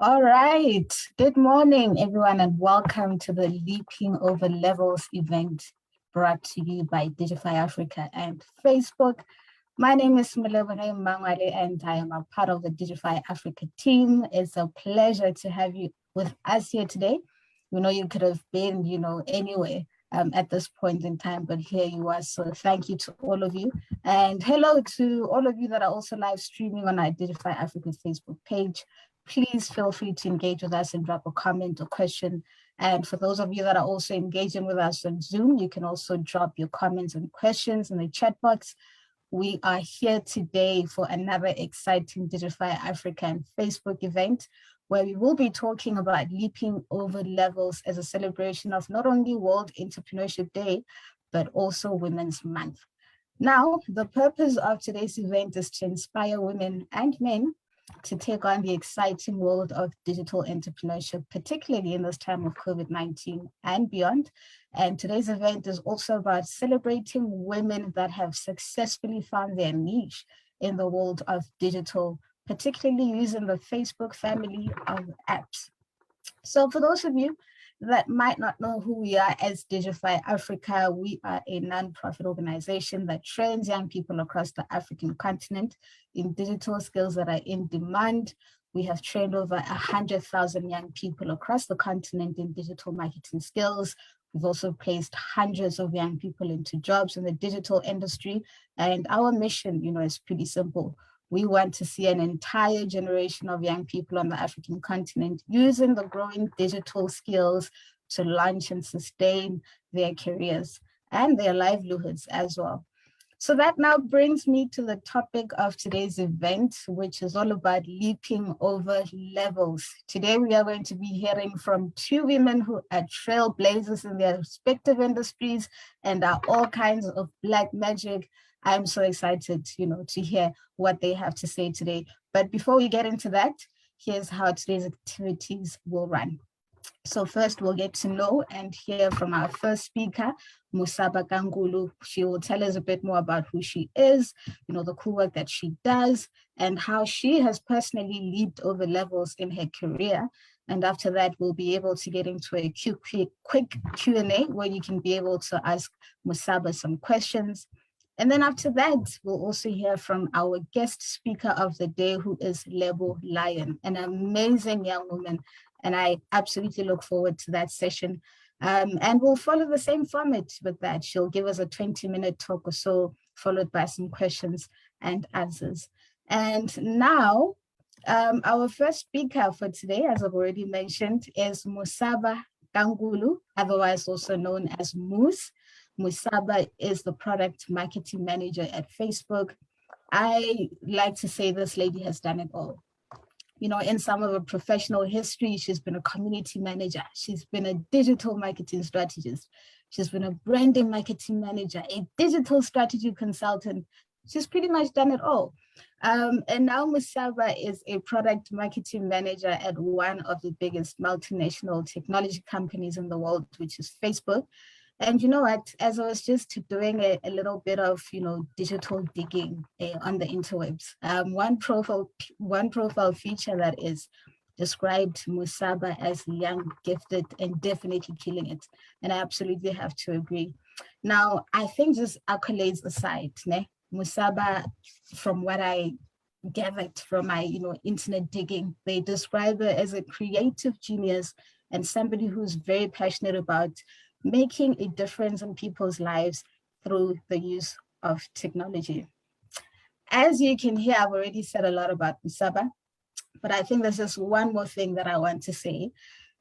All right. Good morning, everyone, and welcome to the Leaping Over Levels event brought to you by Digify Africa and Facebook. My name is Mulebane Mangwale, and I am a part of the Digify Africa team. It's a pleasure to have you with us here today. We know you could have been, anywhere at this point in time, but here you are. So thank you to all of you. And hello to all of you that are also live streaming on our Digify Africa Facebook page. Please feel free to engage with us and drop a comment or question. And for those of you that are also engaging with us on Zoom, you can also drop your comments and questions in the chat box. We are here today for another exciting Digify Africa and Facebook event where we will be talking about leaping over levels as a celebration of not only World Entrepreneurship Day, but also Women's Month. Now, the purpose of today's event is to inspire women and men to take on the exciting world of digital entrepreneurship, particularly in this time of COVID-19 and beyond. And today's event is also about celebrating women that have successfully found their niche in the world of digital, particularly using the Facebook family of apps. So for those of you that might not know who we are as Digify Africa, we are a non-profit organization that trains young people across the African continent in digital skills that are in demand. We have trained over 100,000 young people across the continent in digital marketing skills. We've also placed hundreds of young people into jobs in the digital industry. And our mission, is pretty simple. We want to see an entire generation of young people on the African continent using the growing digital skills to launch and sustain their careers and their livelihoods as well. So that now brings me to the topic of today's event, which is all about leaping over levels. Today, we are going to be hearing from two women who are trailblazers in their respective industries and are all kinds of black magic. I'm so excited, to hear what they have to say today. But before we get into that, here's how today's activities will run. So first, we'll get to know and hear from our first speaker, Musaba Kangulu. She will tell us a bit more about who she is, the cool work that she does, and how she has personally leaped over levels in her career. And after that, we'll be able to get into a quick Q&A where you can be able to ask Musaba some questions. And then after that, we'll also hear from our guest speaker of the day, who is Lebo Lion, an amazing young woman. And I absolutely look forward to that session. And we'll follow the same format with that. She'll give us a 20-minute talk or so, followed by some questions and answers. And now, our first speaker for today, as I've already mentioned, is Musaba Kangulu, otherwise also known as Moose. Musaba is the product marketing manager at Facebook. I like to say this lady has done it all. In some of her professional history, she's been a community manager. She's been a digital marketing strategist. She's been a branding marketing manager, a digital strategy consultant. She's pretty much done it all. And now Musaba is a product marketing manager at one of the biggest multinational technology companies in the world, which is Facebook. And you know what, as I was just doing a little bit of, digital digging on the interwebs, one profile feature that is described Musaba as young, gifted, and definitely killing it. And I absolutely have to agree. Now, I think just accolades aside, Musaba, from what I gathered from my, internet digging, they describe her as a creative genius and somebody who's very passionate about making a difference in people's lives through the use of technology. As you can hear, I've already said a lot about Musaba, but I think there's just one more thing that I want to say.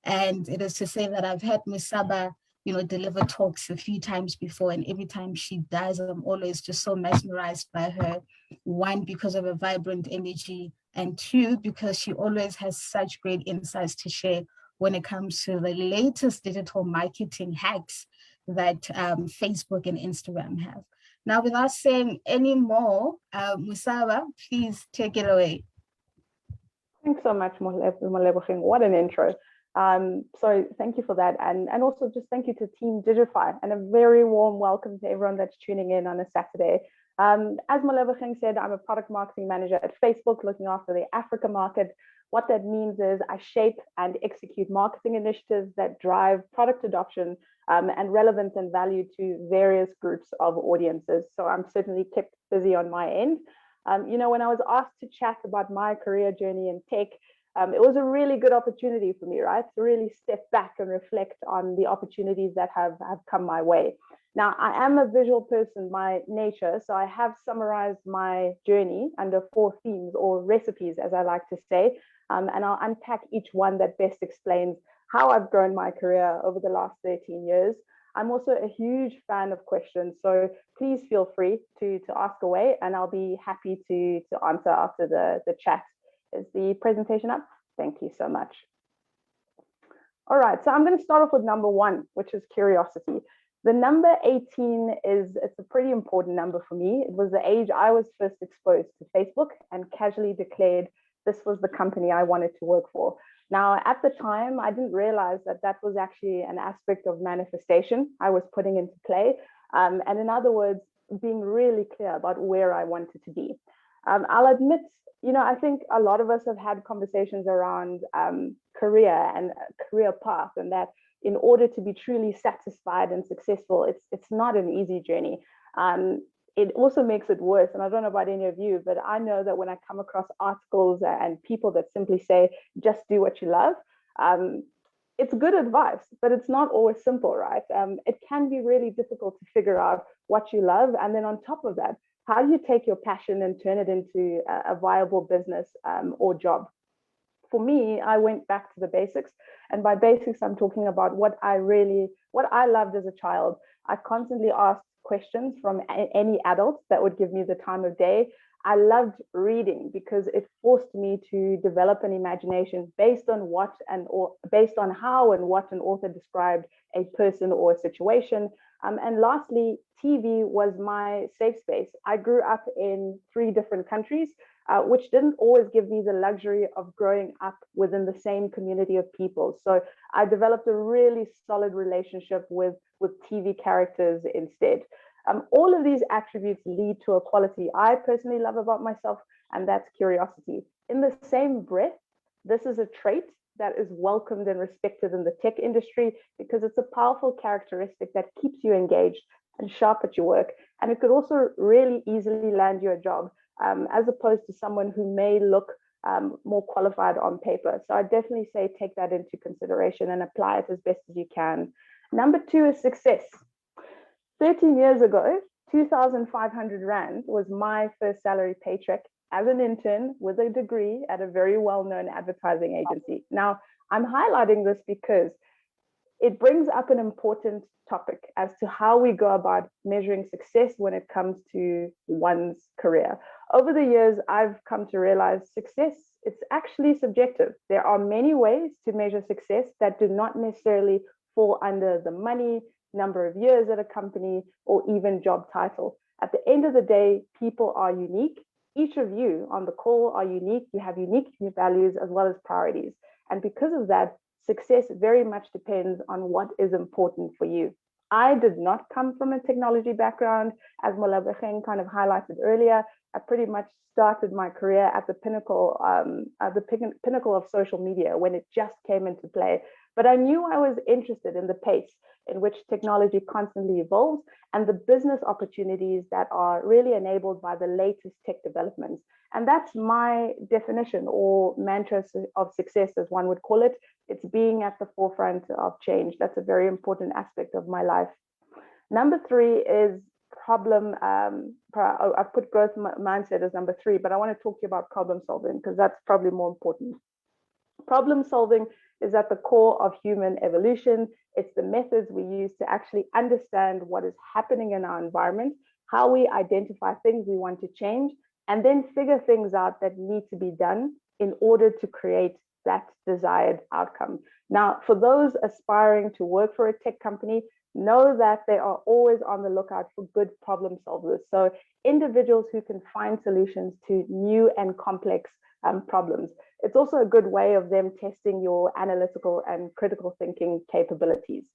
And it is to say that I've had Musaba, deliver talks a few times before, and every time she does, I'm always just so mesmerized by her. One, because of a vibrant energy, and two, because she always has such great insights to share when it comes to the latest digital marketing hacks that Facebook and Instagram have. Now, without saying any more, Musaba, please take it away. Thanks so much, Molebogeng. What an intro. So thank you for that. And also just thank you to Team Digify, and a very warm welcome to everyone that's tuning in on a Saturday. As Molebogeng said, I'm a product marketing manager at Facebook, looking after the Africa market. What that means is I shape and execute marketing initiatives that drive product adoption and relevance and value to various groups of audiences. So I'm certainly kept busy on my end. When I was asked to chat about my career journey in tech, it was a really good opportunity for me, right? To really step back and reflect on the opportunities that have come my way. Now, I am a visual person by nature, so I have summarized my journey under 4 themes or recipes, as I like to say, and I'll unpack each one that best explains how I've grown my career over the last 13 years. I'm also a huge fan of questions, so please feel free to ask away, and I'll be happy to answer after the chat. Is the presentation up? Thank you so much. All right, so I'm going to start off with number 1, which is curiosity. The number 18 it's a pretty important number for me. It was the age I was first exposed to Facebook and casually declared this was the company I wanted to work for. Now, at the time, I didn't realize that was actually an aspect of manifestation I was putting into play. And in other words, being really clear about where I wanted to be. I'll admit, I think a lot of us have had conversations around career and career path, and that in order to be truly satisfied and successful, it's not an easy journey. It also makes it worse. And I don't know about any of you, but I know that when I come across articles and people that simply say, just do what you love, it's good advice, but it's not always simple, right? It can be really difficult to figure out what you love. And then on top of that, how do you take your passion and turn it into a viable business or job? For me, I went back to the basics. And by basics, I'm talking about what I loved as a child. I constantly asked questions from any adult that would give me the time of day. I loved reading because it forced me to develop an imagination based on how and what an author described a person or a situation. And lastly, TV was my safe space. I grew up in 3 different countries, which didn't always give me the luxury of growing up within the same community of people. So I developed a really solid relationship with TV characters instead. All of these attributes lead to a quality I personally love about myself, and that's curiosity. In the same breath, this is a trait that is welcomed and respected in the tech industry because it's a powerful characteristic that keeps you engaged and sharp at your work. And it could also really easily land you a job, as opposed to someone who may look more qualified on paper. So I definitely say take that into consideration and apply it as best as you can. Number 2 is success. 13 years ago, 2,500 Rand was my first salary paycheck as an intern with a degree at a very well-known advertising agency. Now, I'm highlighting this because it brings up an important topic as to how we go about measuring success when it comes to one's career. Over the years, I've come to realize success, it's actually subjective. There are many ways to measure success that do not necessarily fall under the money, number of years at a company, or even job title. At the end of the day, people are unique. Each of you on the call are unique. You have unique values as well as priorities. And because of that, success very much depends on what is important for you. I did not come from a technology background, as Molabecheng kind of highlighted earlier. I pretty much started my career at the pinnacle of social media when it just came into play. But I knew I was interested in the pace in which technology constantly evolves and the business opportunities that are really enabled by the latest tech developments. And that's my definition or mantra of success, as one would call it. It's being at the forefront of change. That's a very important aspect of my life. Number 3 is problem. I've put growth mindset as number 3, but I want to talk to you about problem solving because that's probably more important. Problem solving is at the core of human evolution. It's the methods we use to actually understand what is happening in our environment, how we identify things we want to change, and then figure things out that need to be done in order to create that desired outcome. Now, for those aspiring to work for a tech company, know that they are always on the lookout for good problem solvers. So individuals who can find solutions to new and complex problems. It's also a good way of them testing your analytical and critical thinking capabilities.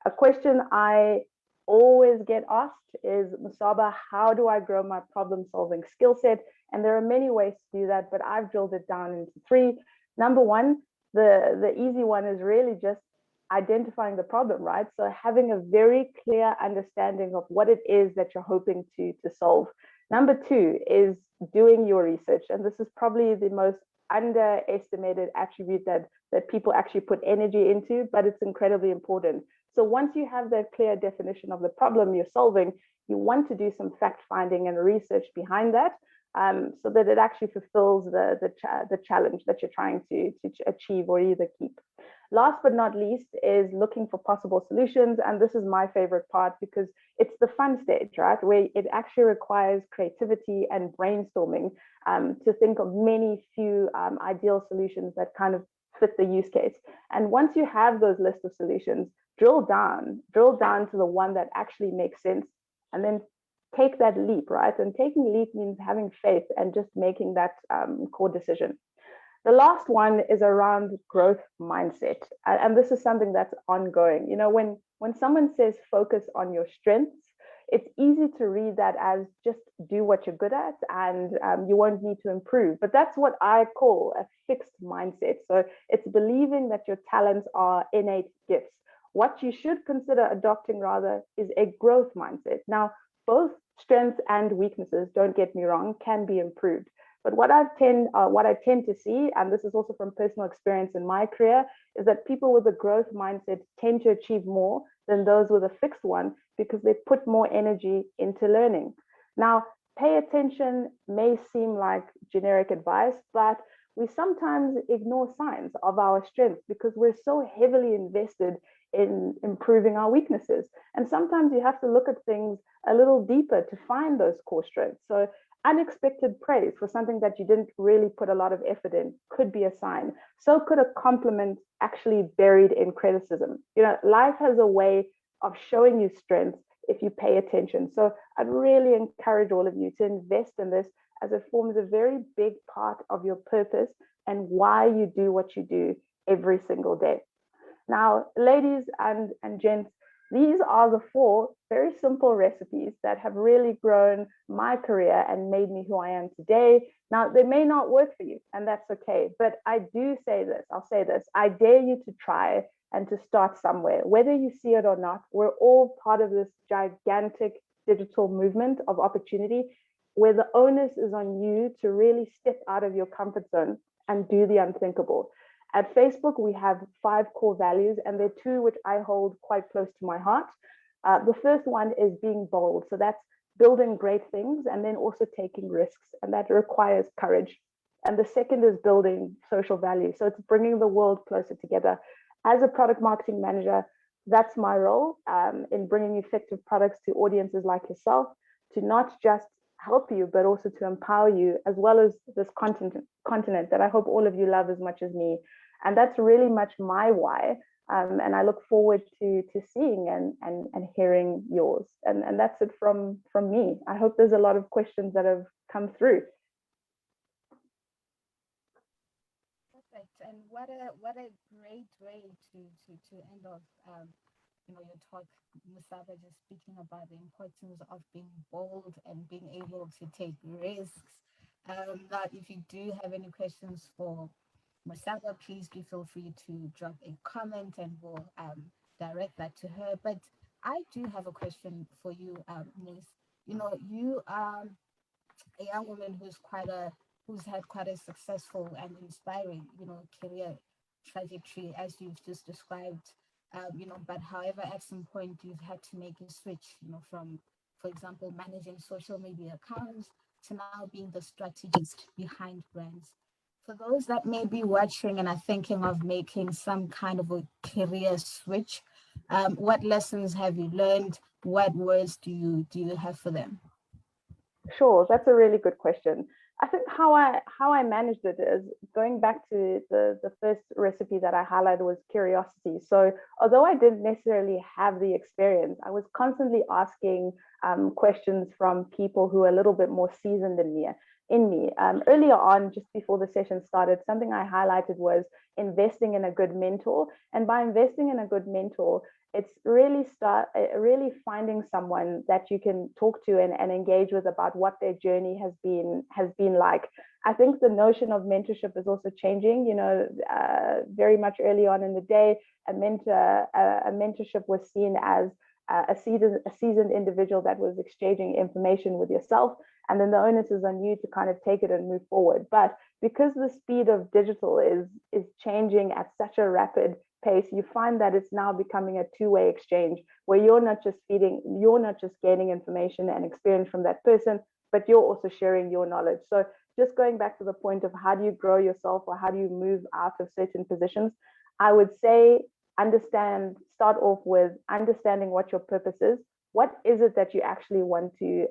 A question I always get asked is, Musaba, how do I grow my problem solving skill set? And there are many ways to do that, but I've drilled it down into 3. Number one, the easy one is really just identifying the problem, right? So having a very clear understanding of what it is that you're hoping to solve. Number two is doing your research. And this is probably the most underestimated attribute that people actually put energy into, but it's incredibly important. So once you have that clear definition of the problem you're solving, you want to do some fact finding and research behind that, so that it actually fulfills the challenge that you're trying to achieve or either keep. Last but not least is looking for possible solutions. And this is my favorite part because it's the fun stage, right? Where it actually requires creativity and brainstorming to think of many few ideal solutions that kind of fit the use case. And once you have those list of solutions, drill down to the one that actually makes sense, and then take that leap, right? And taking a leap means having faith and just making that core decision. The last one is around growth mindset. And this is something that's ongoing. You know, when someone says focus on your strengths, it's easy to read that as just do what you're good at and you won't need to improve. But that's what I call a fixed mindset. So it's believing that your talents are innate gifts. What you should consider adopting rather is a growth mindset. Now, both strengths and weaknesses, don't get me wrong, can be improved. But what I tend to see, and this is also from personal experience in my career, is that people with a growth mindset tend to achieve more than those with a fixed one because they put more energy into learning. Now, pay attention may seem like generic advice, but we sometimes ignore signs of our strengths because we're so heavily invested in improving our weaknesses. And sometimes you have to look at things a little deeper to find those core strengths. So unexpected praise for something that you didn't really put a lot of effort in could be a sign. So could a compliment actually buried in criticism. You know, life has a way of showing you strengths if you pay attention. So I'd really encourage all of you to invest in this, as it forms a very big part of your purpose and why you do what you do every single day. Now, ladies and gents, these are the 4 very simple recipes that have really grown my career and made me who I am today. Now, they may not work for you, and that's okay. But I do say this, I'll say this, I dare you to try and to start somewhere. Whether you see it or not, we're all part of this gigantic digital movement of opportunity where the onus is on you to really step out of your comfort zone and do the unthinkable. At Facebook, we have 5 core values, and there are 2 which I hold quite close to my heart. The first one is being bold. So that's building great things and then also taking risks, and that requires courage. And the second is building social value. So it's bringing the world closer together. As a product marketing manager, that's my role in bringing effective products to audiences like yourself, to not just help you, but also to empower you, as well as this continent that I hope all of you love as much as me. And that's really much my why. And I look forward to seeing and hearing yours. And that's it from me. I hope there's a lot of questions that have come through. Perfect. And what a great way to end off your talk, Musaba, just speaking about the importance of being bold and being able to take risks. Now, if you do have any questions for Musaba, please do feel free to drop a comment and we'll direct that to her. But I do have a question for you, Ms. You know, you are a young woman who's had quite a successful and inspiring, career trajectory as you've just described. But however, at some point you've had to make a switch, from, for example, managing social media accounts to now being the strategist behind brands. For those that may be watching and are thinking of making some kind of a career switch, what lessons have you learned? What words do you have for them? Sure, that's a really good question. I think how I managed it is going back to the first recipe that I highlighted was curiosity. So although I didn't necessarily have the experience, I was constantly asking questions from people who are a little bit more seasoned than me. Earlier on, just before the session started, something I highlighted was investing in a good mentor. And by investing in a good mentor, it's really finding someone that you can talk to and engage with about what their journey has been like. I think the notion of mentorship is also changing. Very much early on in the day, a mentorship was seen as a seasoned individual that was exchanging information with yourself, and then the onus is on you to kind of take it and move forward. But because the speed of digital is changing at such a rapid pace, you find that it's now becoming a two-way exchange where you're not just gaining information and experience from that person, but you're also sharing your knowledge. So just going back to the point of how do you grow yourself or how do you move out of certain positions, I would say start off with understanding what your purpose is. What is it that you actually want to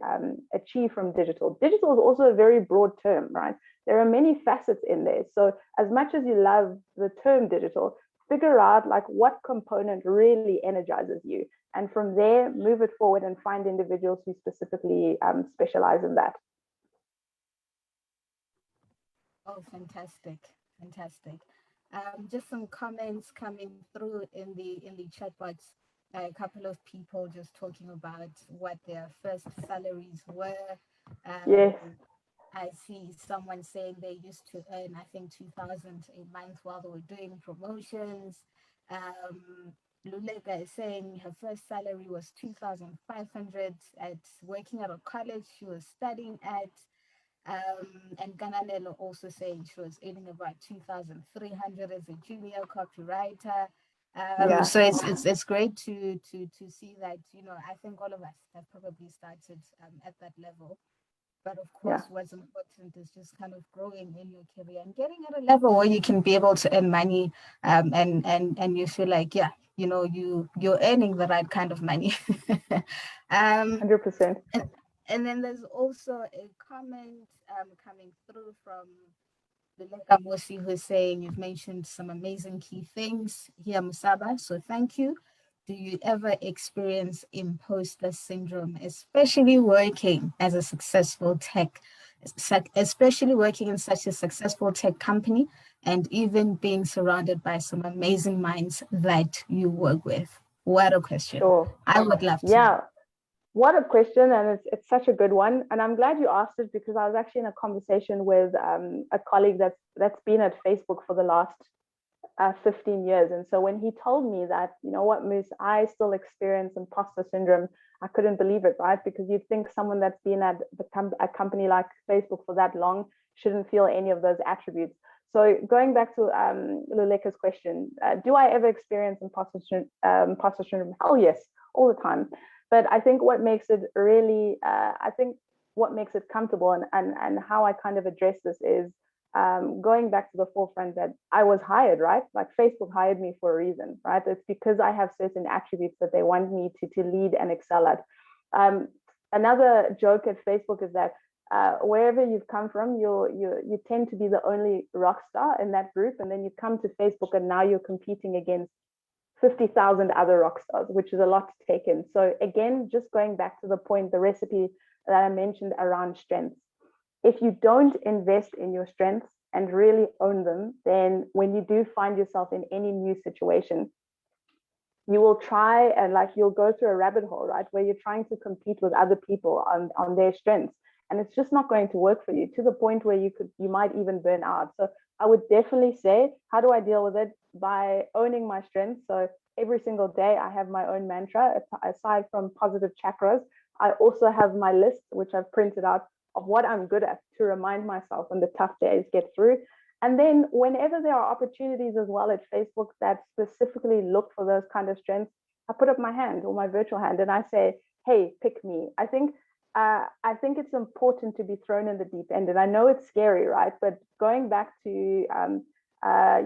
achieve from digital? Digital is also a very broad term, right? There are many facets in there. So as much as you love the term digital, figure out like what component really energizes you. And from there, move it forward and find individuals who specifically specialize in that. Oh, fantastic, fantastic. Just some comments coming through in the chat box. A couple of people just talking about what their first salaries were. Yes. I see someone saying they used to earn, I think, 2,000 a month while they were doing promotions. Luleka is saying her first salary was 2,500 at working at a college she was studying at. And Ganalelo also saying she was earning about 2,300 as a junior copywriter. So it's great to see that, I think all of us have probably started at that level. But of course, what's important is just kind of growing in your career and getting at a level where you can be able to earn money, and you feel like, you're earning the right kind of money. 100%. And then there's also a comment coming through from Luleka Mosi, who's saying you've mentioned some amazing key things here, Musaba. So thank you. Do you ever experience imposter syndrome, especially working as a successful especially working in such a successful tech company and even being surrounded by some amazing minds that you work with? What a question. Sure. I would love to. Yeah. What a question, and it's such a good one. And I'm glad you asked it because I was actually in a conversation with a colleague that's been at Facebook for the last 15 years. And so when he told me that, you know what, Moose, I still experience imposter syndrome, I couldn't believe it, right? Because you'd think someone that's been at a company like Facebook for that long shouldn't feel any of those attributes. So going back to Luleka's question, do I ever experience imposter syndrome? Hell yes, all the time. But I think what makes it really, what makes it comfortable and how I kind of address this is going back to the forefront that I was hired, right? Like Facebook hired me for a reason, right? It's because I have certain attributes that they want me to lead and excel at. Another joke at Facebook is that wherever you've come from, you tend to be the only rock star in that group, and then you come to Facebook and now you're competing against 50,000 other rock stars, which is a lot to take in. So again, just going back to the point, the recipe that I mentioned around strengths. If you don't invest in your strengths and really own them, then when you do find yourself in any new situation, you will try and you'll go through a rabbit hole, right? Where you're trying to compete with other people on their strengths. And it's just not going to work for you, to the point where you might even burn out. So I would definitely say, how do I deal with it? By owning my strengths. So every single day I have my own mantra. Aside from positive chakras, I also have my list, which I've printed out, of what I'm good at, to remind myself when the tough days get through. And then whenever there are opportunities as well at Facebook that specifically look for those kind of strengths, I put up my hand, or my virtual hand, and I say, hey, pick me. I think it's important to be thrown in the deep end. And I know it's scary, right? But going back to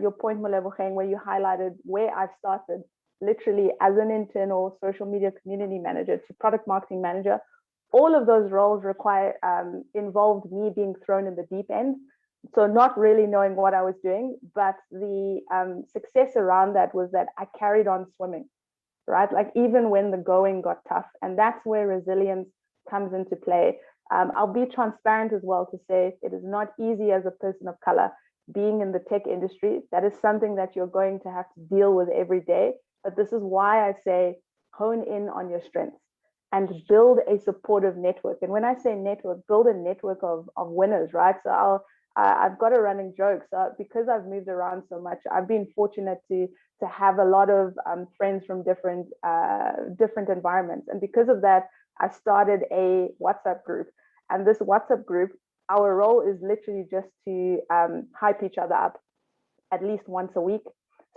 your point, Molebogang, where you highlighted where I've started, literally as an internal social media community manager to product marketing manager, all of those roles involved me being thrown in the deep end. So not really knowing what I was doing, but the success around that was that I carried on swimming, right? Like even when the going got tough. And that's where resilience comes into play. I'll be transparent as well to say it is not easy as a person of color being in the tech industry. That is something that you're going to have to deal with every day. But this is why I say hone in on your strengths and build a supportive network. And when I say network, build a network of winners, right? So I've got a running joke. So because I've moved around so much, I've been fortunate to have a lot of friends from different environments. And because of that, I started a WhatsApp group. And this WhatsApp group, our role is literally just to hype each other up at least once a week.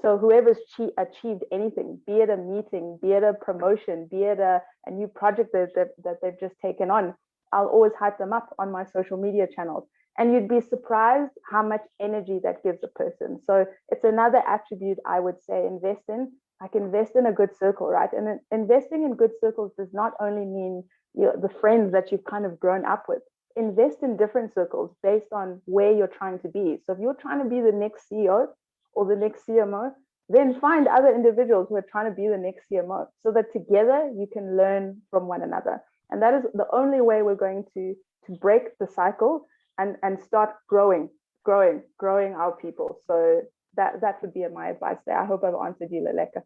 So whoever's achieved anything, be it a meeting, be it a promotion, be it a new project that they've just taken on, I'll always hype them up on my social media channels. And you'd be surprised how much energy that gives a person. So it's another attribute I would say invest in. Like invest in a good circle, right? And investing in good circles does not only mean the friends that you've kind of grown up with. Invest in different circles based on where you're trying to be. So if you're trying to be the next CEO or the next CMO, then find other individuals who are trying to be the next CMO so that together you can learn from one another. And that is the only way we're going to break the cycle and start growing our people. So that would be my advice there. I hope I've answered you, Leleka.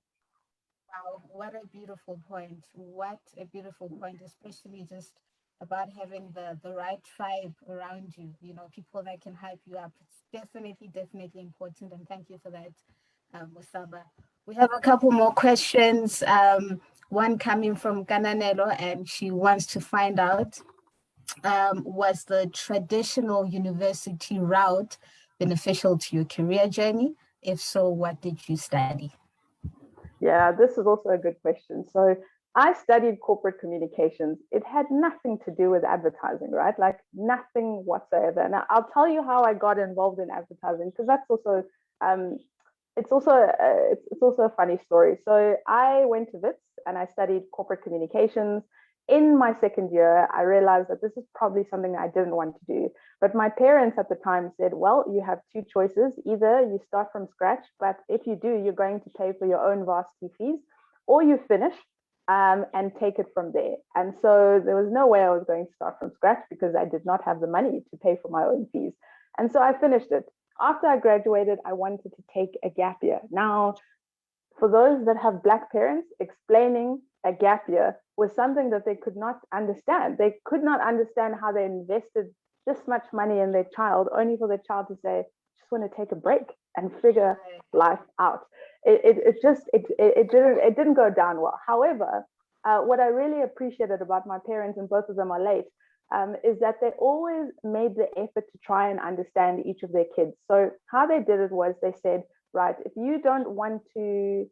Wow, what a beautiful point. What a beautiful point, especially just about having the right tribe around you, people that can hype you up. It's definitely important. And thank you for that, Musaba. We have a couple more questions. One coming from Gananelo, and she wants to find out, was the traditional university route beneficial to your career journey? If so, what did you study? Yeah, this is also a good question. So I studied corporate communications. It had nothing to do with advertising, right? Like nothing whatsoever. Now I'll tell you how I got involved in advertising, because that's also it's also a funny story. So I went to WITS and I studied corporate communications. In my second year, I realized that this is probably something I didn't want to do. But my parents at the time said, well, you have two choices. Either you start from scratch, but if you do, you're going to pay for your own varsity fees, or you finish and take it from there. And so there was no way I was going to start from scratch because I did not have the money to pay for my own fees. And so I finished it. After I graduated, I wanted to take a gap year. Now, for those that have Black parents, explaining a gap year was something that they could not understand. They could not understand how they invested this much money in their child, only for their child to say, just want to take a break and figure life out. It didn't go down well. However, what I really appreciated about my parents, and both of them are late, is that they always made the effort to try and understand each of their kids. So how they did it was they said, right, if you don't want to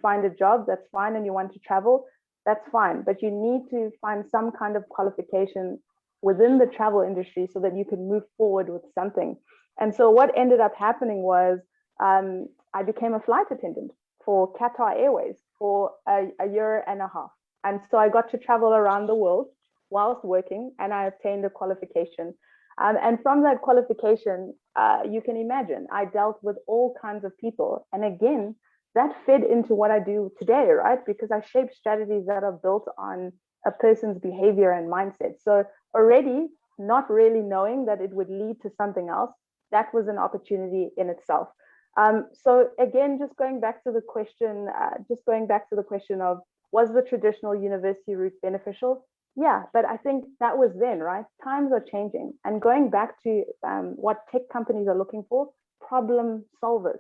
find a job, that's fine, and you want to travel, that's fine, but you need to find some kind of qualification within the travel industry so that you can move forward with something. And so what ended up happening was I became a flight attendant for Qatar Airways for a year and a half. And so I got to travel around the world whilst working, and I obtained a qualification. And from that qualification, you can imagine, I dealt with all kinds of people. And again, that fed into what I do today, right? Because I shape strategies that are built on a person's behavior and mindset. So already not really knowing that it would lead to something else, that was an opportunity in itself. So again, just going back to the question of, was the traditional university route beneficial? Yeah, but I think that was then, right? Times are changing. And going back to what tech companies are looking for, problem solvers.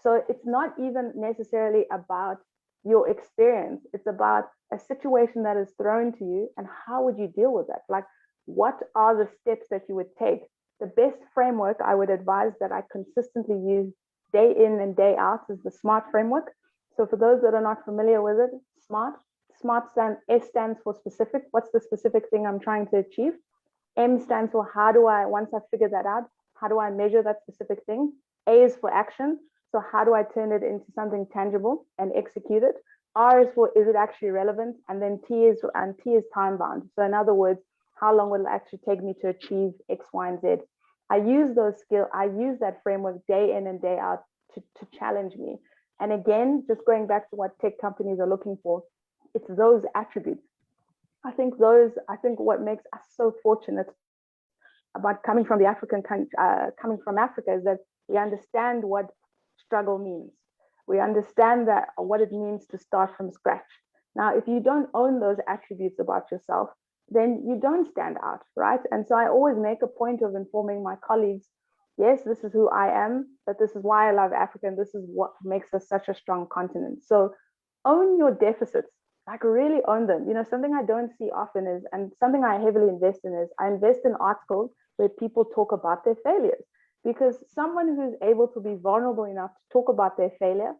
So it's not even necessarily about your experience. It's about a situation that is thrown to you and how would you deal with that? Like, what are the steps that you would take? The best framework I would advise that I consistently use day in and day out is the SMART framework. So for those that are not familiar with it, S stands for specific. What's the specific thing I'm trying to achieve? M stands for once I figure that out, how do I measure that specific thing? A is for action. So how do I turn it into something tangible and execute it? R is for, is it actually relevant? And then T is time bound. So in other words, how long will it actually take me to achieve X, Y, and Z? I use that framework day in and day out to challenge me. And again, just going back to what tech companies are looking for, it's those attributes. I think what makes us so fortunate about coming from Africa is that we understand what struggle means. We understand that what it means to start from scratch. Now, if you don't own those attributes about yourself, then you don't stand out, right? And so I always make a point of informing my colleagues, yes, this is who I am, but this is why I love Africa, and this is what makes us such a strong continent. So own your deficits, like really own them. You know, something I don't see often is, and something I heavily invest in is, I invest in articles where people talk about their failures, because someone who's able to be vulnerable enough to talk about their failure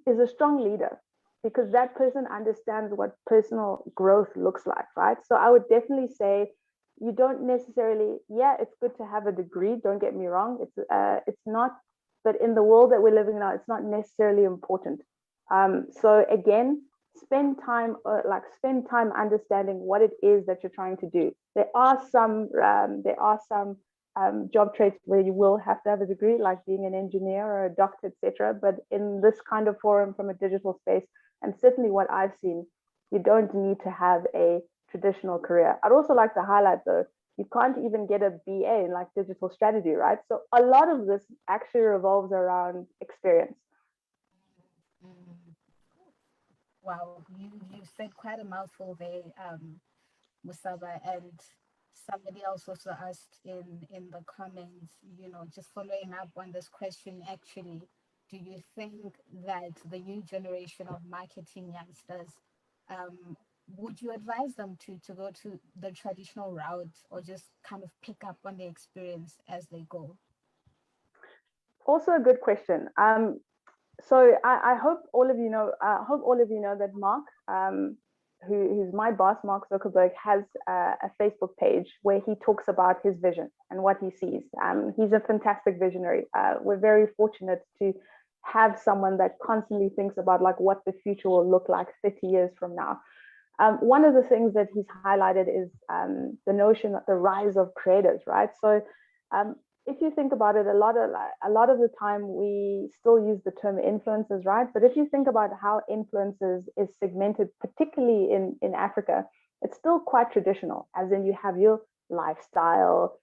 is a strong leader, because that person understands what personal growth looks like, right? So I would definitely say, you don't necessarily, yeah, it's good to have a degree, don't get me wrong, it's not, but in the world that we're living now, it's not necessarily important. So again, spend time understanding what it is that you're trying to do. There are some job traits where you will have to have a degree, like being an engineer or a doctor, etc. But in this kind of forum, from a digital space, and certainly what I've seen, you don't need to have a traditional career. I'd also like to highlight, though, you can't even get a BA in like digital strategy, right? So a lot of this actually revolves around experience. Wow, you said quite a mouthful there, Musaba, and somebody else also asked in the comments, you know, just following up on this question, actually, do you think that the new generation of marketing youngsters, would you advise them to go to the traditional route, or just kind of pick up on the experience as they go? Also a good question. So I hope all of you know. I hope all of you know that Mark, who's my boss, Mark Zuckerberg, has a Facebook page where he talks about his vision and what he sees. He's a fantastic visionary. We're very fortunate to have someone that constantly thinks about like what the future will look like 30 years from now. One of the things that he's highlighted is the notion that the rise of creators, right? So if you think about it, a lot of the time we still use the term influencers, right? But if you think about how influencers is segmented, particularly in Africa, it's still quite traditional, as in you have your lifestyle,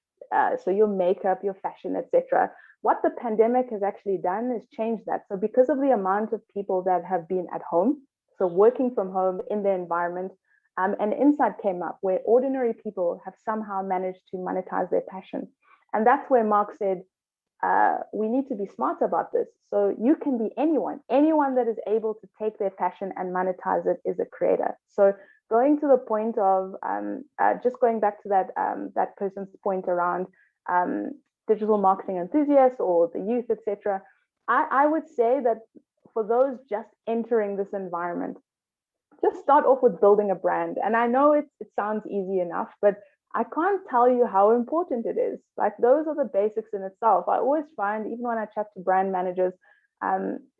so your makeup, your fashion, etc. What the pandemic has actually done is change that. So because of the amount of people that have been at home, so working from home in their environment, an insight came up where ordinary people have somehow managed to monetize their passion. And that's where Mark said, we need to be smart about this. So you can be anyone that is able to take their passion and monetize it is a creator. So going to the point of just going back to that person's point around digital marketing enthusiasts or the youth, etc. I would say that for those just entering this environment, just start off with building a brand. And I know it sounds easy enough, but I can't tell you how important it is. Like those are the basics in itself. I always find, even when I chat to brand managers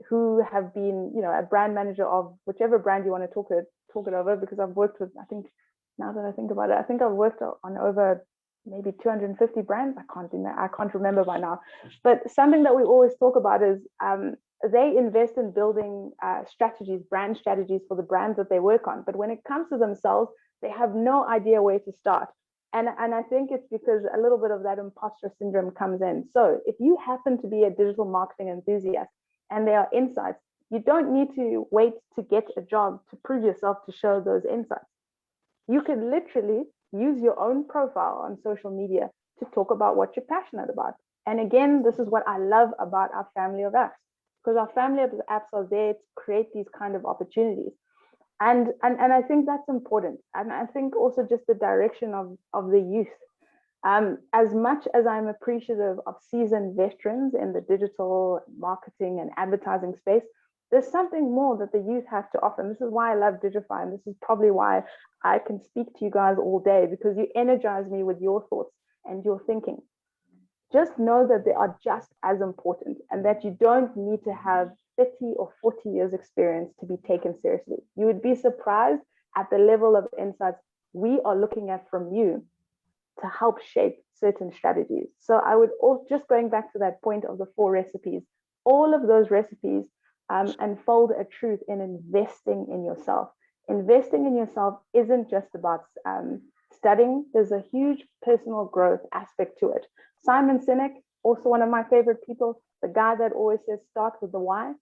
who have been, you know, a brand manager of whichever brand you want to talk it over, because I've worked with, I think, now that I think about it, I think I've worked on over maybe 250 brands. I can't remember by now. But something that we always talk about is they invest in building brand strategies for the brands that they work on. But when it comes to themselves, they have no idea where to start. And I think it's because a little bit of that imposter syndrome comes in. So if you happen to be a digital marketing enthusiast and there are insights, you don't need to wait to get a job to prove yourself to show those insights. You can literally use your own profile on social media to talk about what you're passionate about. And again, this is what I love about our family of apps, because our family of apps are there to create these kind of opportunities. And I think that's important. And I think also just the direction of the youth. As much as I'm appreciative of seasoned veterans in the digital marketing and advertising space, there's something more that the youth have to offer. And this is why I love Digify. And this is probably why I can speak to you guys all day, because you energize me with your thoughts and your thinking. Just know that they are just as important, and that you don't need to have 30 or 40 years experience to be taken seriously. You would be surprised at the level of insights we are looking at from you to help shape certain strategies. So I would just going back to that point of the 4 recipes, all of those recipes unfold a truth in investing in yourself. Investing in yourself isn't just about studying. There's a huge personal growth aspect to it. Simon Sinek, also one of my favorite people, the guy that always says start with the why.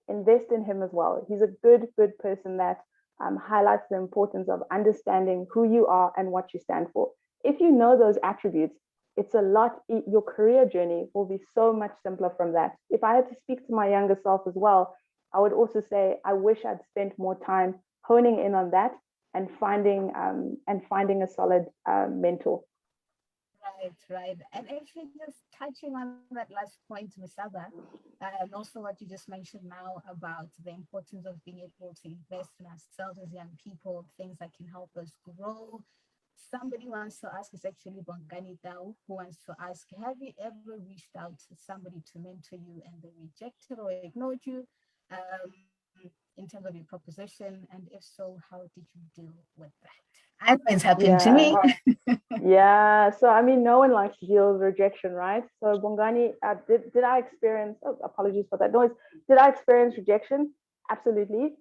invest in him as well. He's a good person that highlights the importance of understanding who you are and what you stand for. If you know those attributes, it's a lot, your career journey will be so much simpler from that. If I had to speak to my younger self as well, I would also say, I wish I'd spent more time honing in on that and finding a solid mentor. Right. And actually just touching on that last point, Misaba, and also what you just mentioned now about the importance of being able to invest in ourselves as young people, things that can help us grow. Somebody wants to ask, is actually Bongani Dao, who wants to ask, have you ever reached out to somebody to mentor you and they rejected or ignored you in terms of your proposition? And if so, how did you deal with that? I know it's happened to me. Yeah, so I mean, no one likes to deal with rejection, right? So Bongani, did I experience, oh, apologies for that noise, did I experience rejection? Absolutely.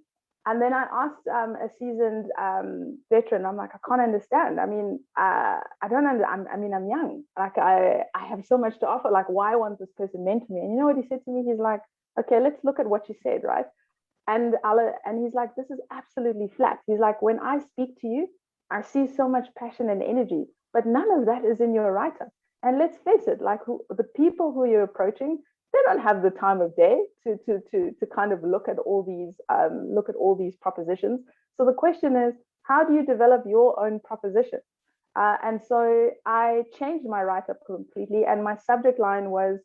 And then I asked a seasoned veteran, I'm like, I can't understand. I mean, I don't understand. I'm young. Like, I have so much to offer. Like, why won't this person mentor me? And you know what he said to me? He's like, okay, let's look at what you said, right? And he's like, this is absolutely flat. He's like, when I speak to you, I see so much passion and energy, but none of that is in your write-up. And let's face it, like the people who you're approaching, they don't have the time of day to kind of look at all these propositions. So the question is, how do you develop your own proposition? And so I changed my write-up completely, and my subject line was,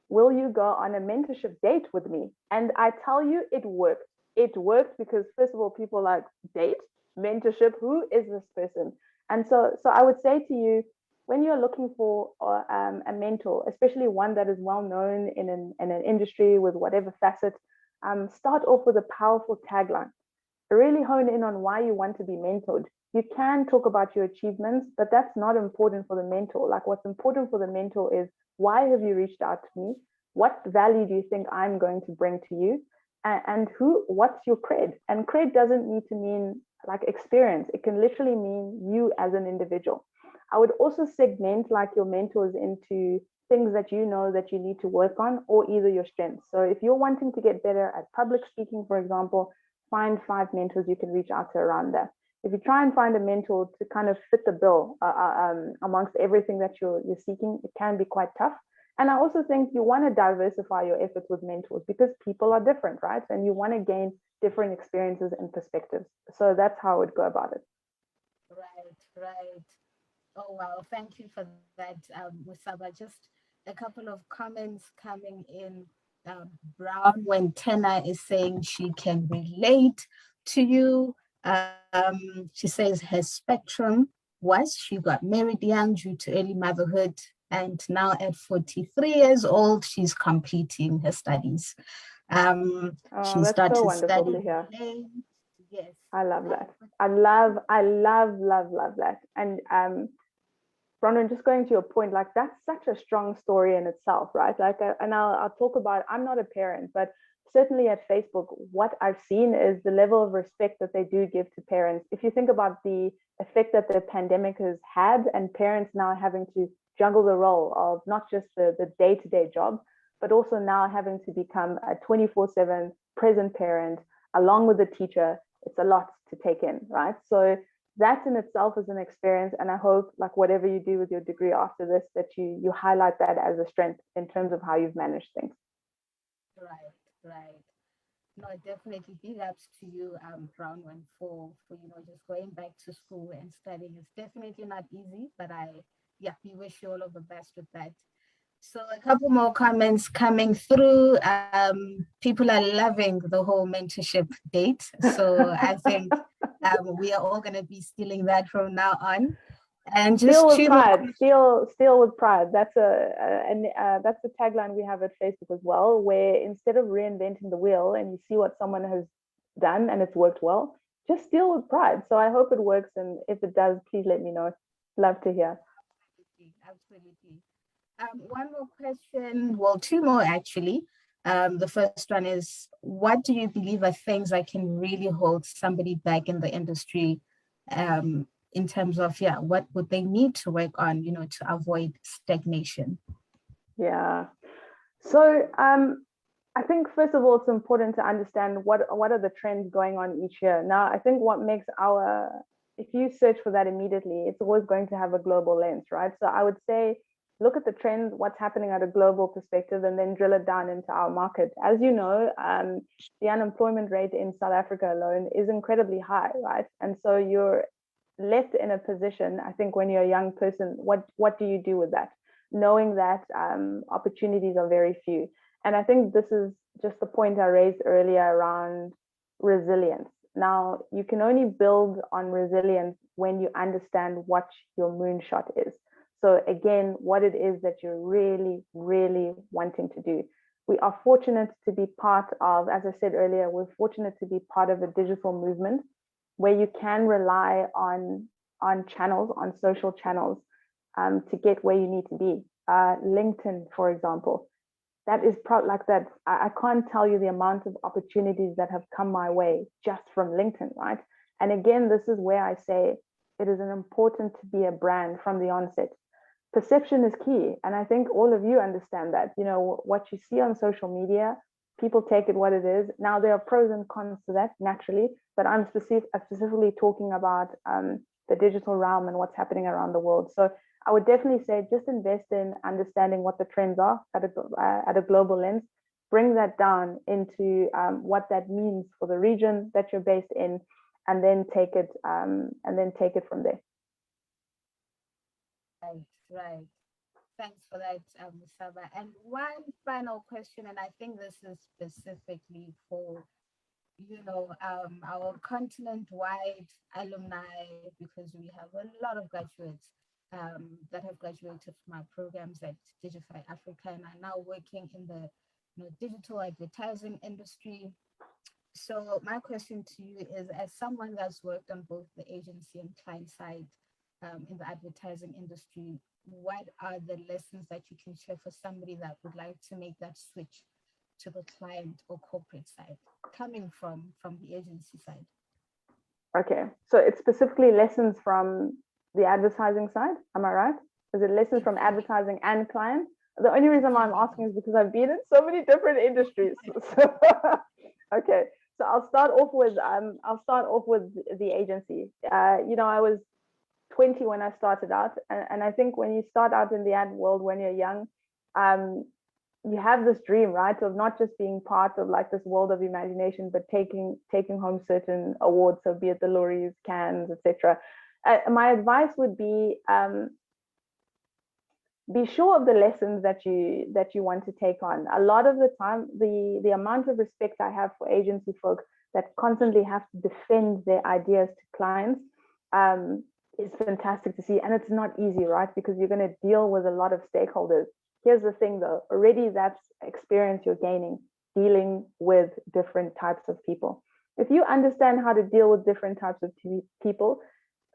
will you go on a mentorship date with me? And I tell you, it worked. It worked because, first of all, people like, date, mentorship, who is this person? And so I would say to you, when you're looking for a mentor, especially one that is well known in an industry with whatever facet, start off with a powerful tagline. Really hone in on why you want to be mentored. You can talk about your achievements, but that's not important for the mentor. Like, what's important for the mentor is, why have you reached out to me? What value do you think I'm going to bring to you? And what's your cred? And cred doesn't need to mean like experience. It can literally mean you as an individual. I would also segment like your mentors into things that you know that you need to work on, or either your strengths. So if you're wanting to get better at public speaking, for example, find 5 mentors you can reach out to around that. If you try and find a mentor to kind of fit the bill amongst everything that you're seeking, it can be quite tough. And I also think you want to diversify your efforts with mentors, because people are different, right? And you want to gain different experiences and perspectives. So that's how I would go about it. Right. Oh, wow. Thank you for that, Musaba. Just a couple of comments coming in. Brown, when Tena is saying she can relate to you. She says her spectrum was she got married young due to early motherhood, and now at 43 years old, she's completing her studies. She That's so started wonderful to studying hear. late. Yes. I love that. I love that. And Bronwyn, just going to your point, like, that's such a strong story in itself, right? Like, and I'll talk about, I'm not a parent, but certainly at Facebook, what I've seen is the level of respect that they do give to parents. If you think about the effect that the pandemic has had, and parents now having to juggle the role of not just the day-to-day job, but also now having to become a 24/7 present parent along with the teacher, it's a lot to take in, right? So that in itself is an experience, and I hope, like, whatever you do with your degree after this, that you highlight that as a strength in terms of how you've managed things. Right. No, definitely big ups to you, Brownman, for just going back to school and studying. It's definitely not easy, but we wish you all of the best with that. So a couple more comments coming through. People are loving the whole mentorship date. So I think we are all going to be stealing that from now on. And just steal with pride. Steal with pride. That's that's the tagline we have at Facebook as well, where instead of reinventing the wheel and you see what someone has done and it's worked well, just steal with pride. So I hope it works, and if it does, please let me know. Love to hear. Absolutely. One more question, well, two more actually. The first one is, what do you believe are things that can really hold somebody back in the industry, in terms of, what would they need to work on, to avoid stagnation? Yeah. So I I think first of all, it's important to understand what are the trends going on each year. Now, I think what makes if you search for that immediately, it's always going to have a global lens, right? So I would say, look at the trends, what's happening at a global perspective, and then drill it down into our market. As you know, the unemployment rate in South Africa alone is incredibly high, right? And so you're left in a position, I think, when you're a young person, what do you do with that? Knowing that opportunities are very few. And I think this is just the point I raised earlier around resilience. Now, you can only build on resilience when you understand what your moonshot is. So again, what it is that you're really, really wanting to do. We are fortunate to be part of, as I said earlier, we're fortunate to be part of a digital movement where you can rely on channels, on social channels, to get where you need to be. LinkedIn, for example. That is like that. I can't tell you the amount of opportunities that have come my way just from LinkedIn, right? And again, this is where I say it is important to be a brand from the onset. Perception is key. And I think all of you understand that. You know, what you see on social media, people take it what it is. Now, there are pros and cons to that, naturally, but I'm specifically talking about the digital realm and what's happening around the world. So I would definitely say just invest in understanding what the trends are at a global lens, bring that down into what that means for the region that you're based in, and then take it from there. Right. Thanks for that, Saba. And one final question, and I think this is specifically for our continent-wide alumni, because we have a lot of graduates that have graduated from our programs at Digify Africa and are now working in the digital advertising industry. So my question to you is, as someone that's worked on both the agency and client side in the advertising industry, what are the lessons that you can share for somebody that would like to make that switch to the client or corporate side, coming from the agency side? Okay, so it's specifically lessons from the advertising side, am I right? Is it lessons from advertising and client? The only reason why I'm asking is because I've been in so many different industries. So, okay, so I'll start off with the agency. I was 20 when I started out, and I think when you start out in the ad world when you're young, you have this dream, right, of not just being part of like this world of imagination, but taking home certain awards, so be it the Lories, Cannes, etc. My advice would be sure of the lessons that you want to take on. A lot of the time, the amount of respect I have for agency folks that constantly have to defend their ideas to clients is fantastic to see. And it's not easy, right? Because you're going to deal with a lot of stakeholders. Here's the thing though, already that's experience you're gaining dealing with different types of people. If you understand how to deal with different types of people,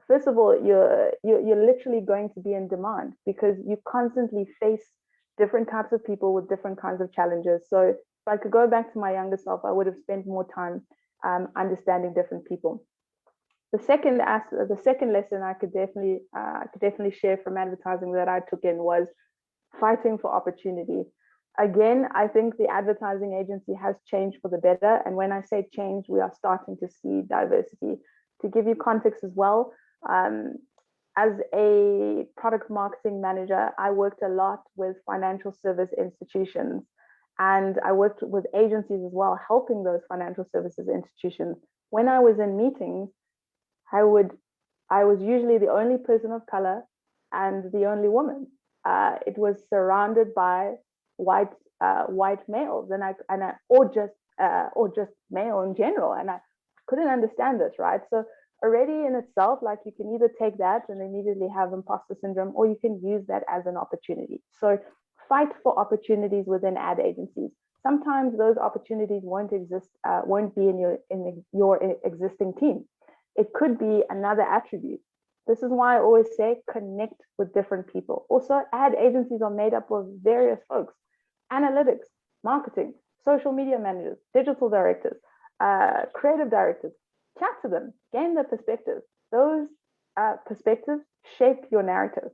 first of all, you're literally going to be in demand because you constantly face different types of people with different kinds of challenges. So if I could go back to my younger self, I would have spent more time understanding different people. The second lesson I could definitely share from advertising that I took in was fighting for opportunity. Again, I think the advertising agency has changed for the better. And when I say change, we are starting to see diversity. To give you context as well, as a product marketing manager, I worked a lot with financial service institutions, and I worked with agencies as well, helping those financial services institutions. When I was in meetings, I was usually the only person of color and the only woman. It was surrounded by white males, or just male in general, and I couldn't understand this, right? So already in itself, like, you can either take that and immediately have imposter syndrome, or you can use that as an opportunity. So fight for opportunities within ad agencies. Sometimes those opportunities won't be in your existing team. It could be another attribute. This is why I always say connect with different people. Also, ad agencies are made up of various folks: analytics, marketing, social media managers, digital directors, creative directors. Chat to them, gain their perspectives. Those perspectives shape your narrative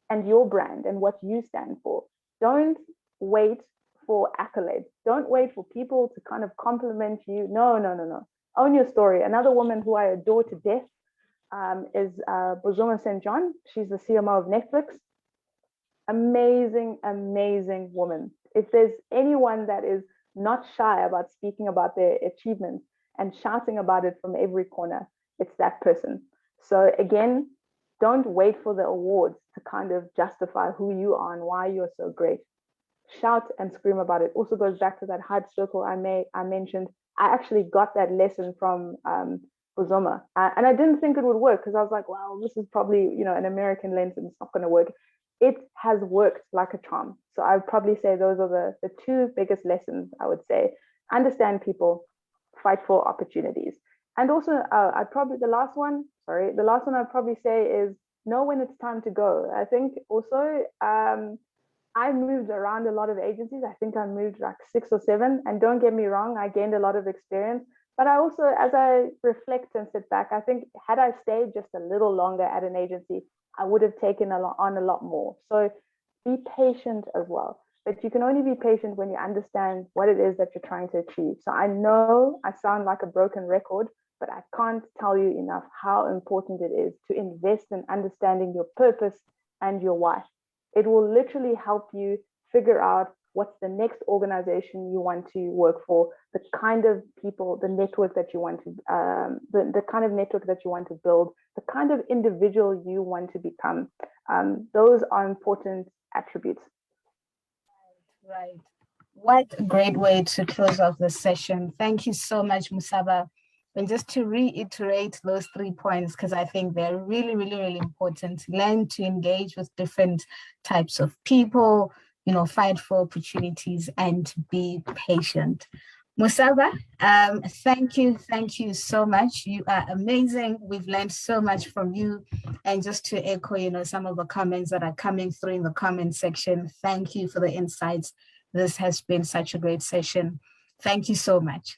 and your brand and what you stand for. Don't wait for accolades. Don't wait for people to kind of compliment you. No, no, no, no. Own your story. Another woman who I adore to death is Bozoma St. John. She's the CMO of Netflix. Amazing, amazing woman. If there's anyone that is not shy about speaking about their achievements and shouting about it from every corner, it's that person. So again, don't wait for the awards to kind of justify who you are and why you're so great. Shout and scream about it. Also goes back to that hype circle I mentioned. I actually got that lesson from Bozoma, and I didn't think it would work because I was like, well, this is probably, you know, an American lens and it's not going to work. It has worked like a charm. So I would probably say those are the two biggest lessons. I would say understand people, fight for opportunities, and also the last one I'd probably say is know when it's time to go. I think also I moved around a lot of agencies. I think I moved like 6 or 7, and don't get me wrong, I gained a lot of experience. But I also, as I reflect and sit back, I think had I stayed just a little longer at an agency, I would have taken on a lot more. So be patient as well. But you can only be patient when you understand what it is that you're trying to achieve. So I know I sound like a broken record, but I can't tell you enough how important it is to invest in understanding your purpose and your why. It will literally help you figure out what's the next organization you want to work for, the kind of people, the network that you want to, the kind of network that you want to build, the kind of individual you want to become. Those are important attributes. Right. What a great way to close off the session. Thank you so much, Musaba. And just to reiterate those 3 points, because I think they're really, really, really important. Learn to engage with different types of people, you know, fight for opportunities and be patient. Musaba, thank you so much. You are amazing. We've learned so much from you. And just to echo, you know, some of the comments that are coming through in the comment section, thank you for the insights. This has been such a great session. Thank you so much.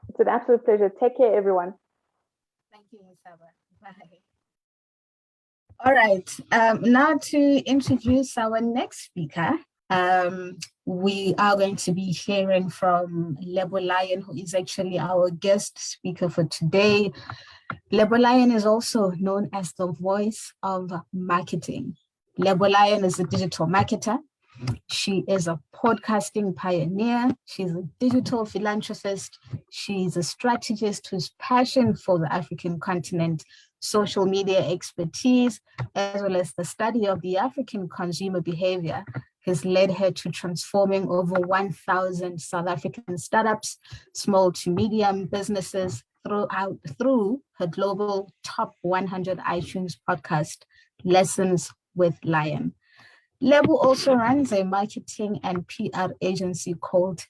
It's an absolute pleasure. Take care, everyone. Thank you, Musaba. Bye. All right, now to introduce our next speaker. We are going to be hearing from Lebo Lion, who is actually our guest speaker for today. Lebo Lion is also known as the voice of marketing. Lebo Lion is a digital marketer. She is a podcasting pioneer. She's a digital philanthropist. She's a strategist whose passion for the African continent, social media expertise, as well as the study of the African consumer behavior has led her to transforming over 1,000 South African startups, small to medium businesses through her global top 100 iTunes podcast, Lessons with Lion. Lebo also runs a marketing and PR agency called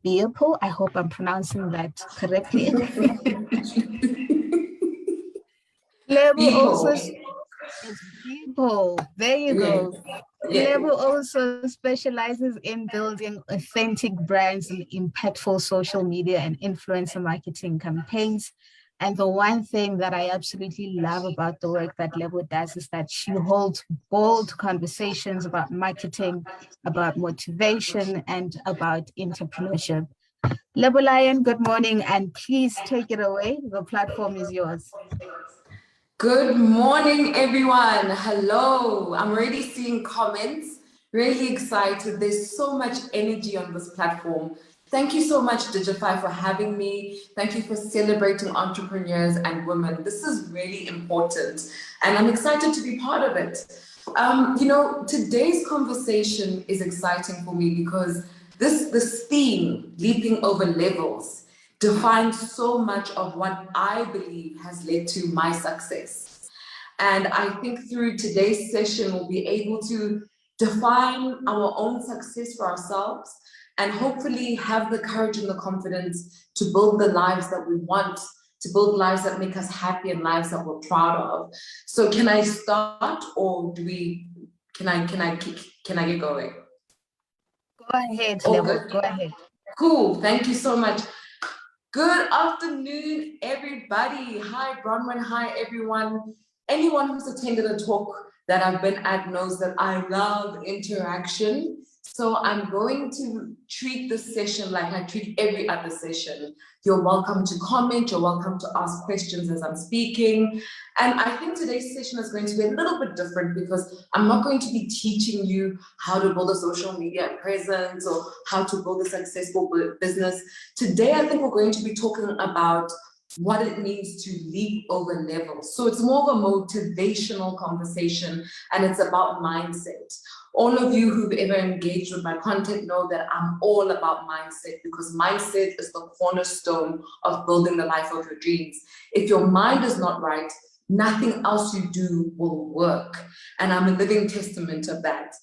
Bearpo. I hope I'm pronouncing that correctly. Lebo also is Bearpo. There you go. Lebo also specializes in building authentic brands and impactful social media and influencer marketing campaigns. And the one thing that I absolutely love about the work that Lebo does is that she holds bold conversations about marketing, about motivation, and about entrepreneurship. Lebo Lion, good morning, and please take it away. The platform is yours. Good morning, everyone. Hello. I'm already seeing comments. Really excited. There's so much energy on this platform. Thank you so much, Digify, for having me. Thank you for celebrating entrepreneurs and women. This is really important, and I'm excited to be part of it. Today's conversation is exciting for me because this theme, leaping over levels, defines so much of what I believe has led to my success. And I think through today's session, we'll be able to define our own success for ourselves and hopefully have the courage and the confidence to build the lives that we want, to build lives that make us happy and lives that we're proud of. So can I start, or can I get going? Go ahead, Lebo. Go ahead. Cool. Thank you so much. Good afternoon, everybody. Hi, Bronwyn. Hi, everyone. Anyone who's attended a talk that I've been at knows that I love interaction. So I'm going to treat this session like I treat every other session. You're welcome to comment, you're welcome to ask questions as I'm speaking. And I think today's session is going to be a little bit different because I'm not going to be teaching you how to build a social media presence or how to build a successful business. Today, I think we're going to be talking about what it means to leap over levels. So it's more of a motivational conversation, and it's about mindset. All of you who've ever engaged with my content know that I'm all about mindset, because mindset is the cornerstone of building the life of your dreams. If your mind is not right, nothing else you do will work. And I'm a living testament of that.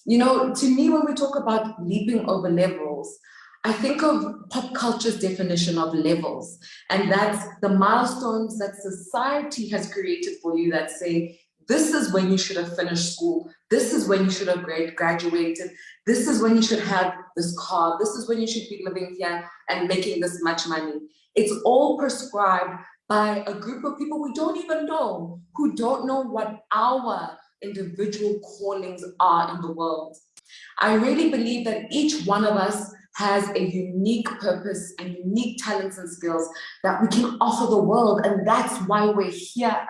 You know, to me, when we talk about leaping over levels, I think of pop culture's definition of levels, and that's the milestones that society has created for you that say, this is when you should have finished school, this is when you should have graduated, this is when you should have this car, this is when you should be living here and making this much money. It's all prescribed by a group of people we don't even know, who don't know what our individual callings are in the world. I really believe that each one of us has a unique purpose and unique talents and skills that we can offer the world, and that's why we're here,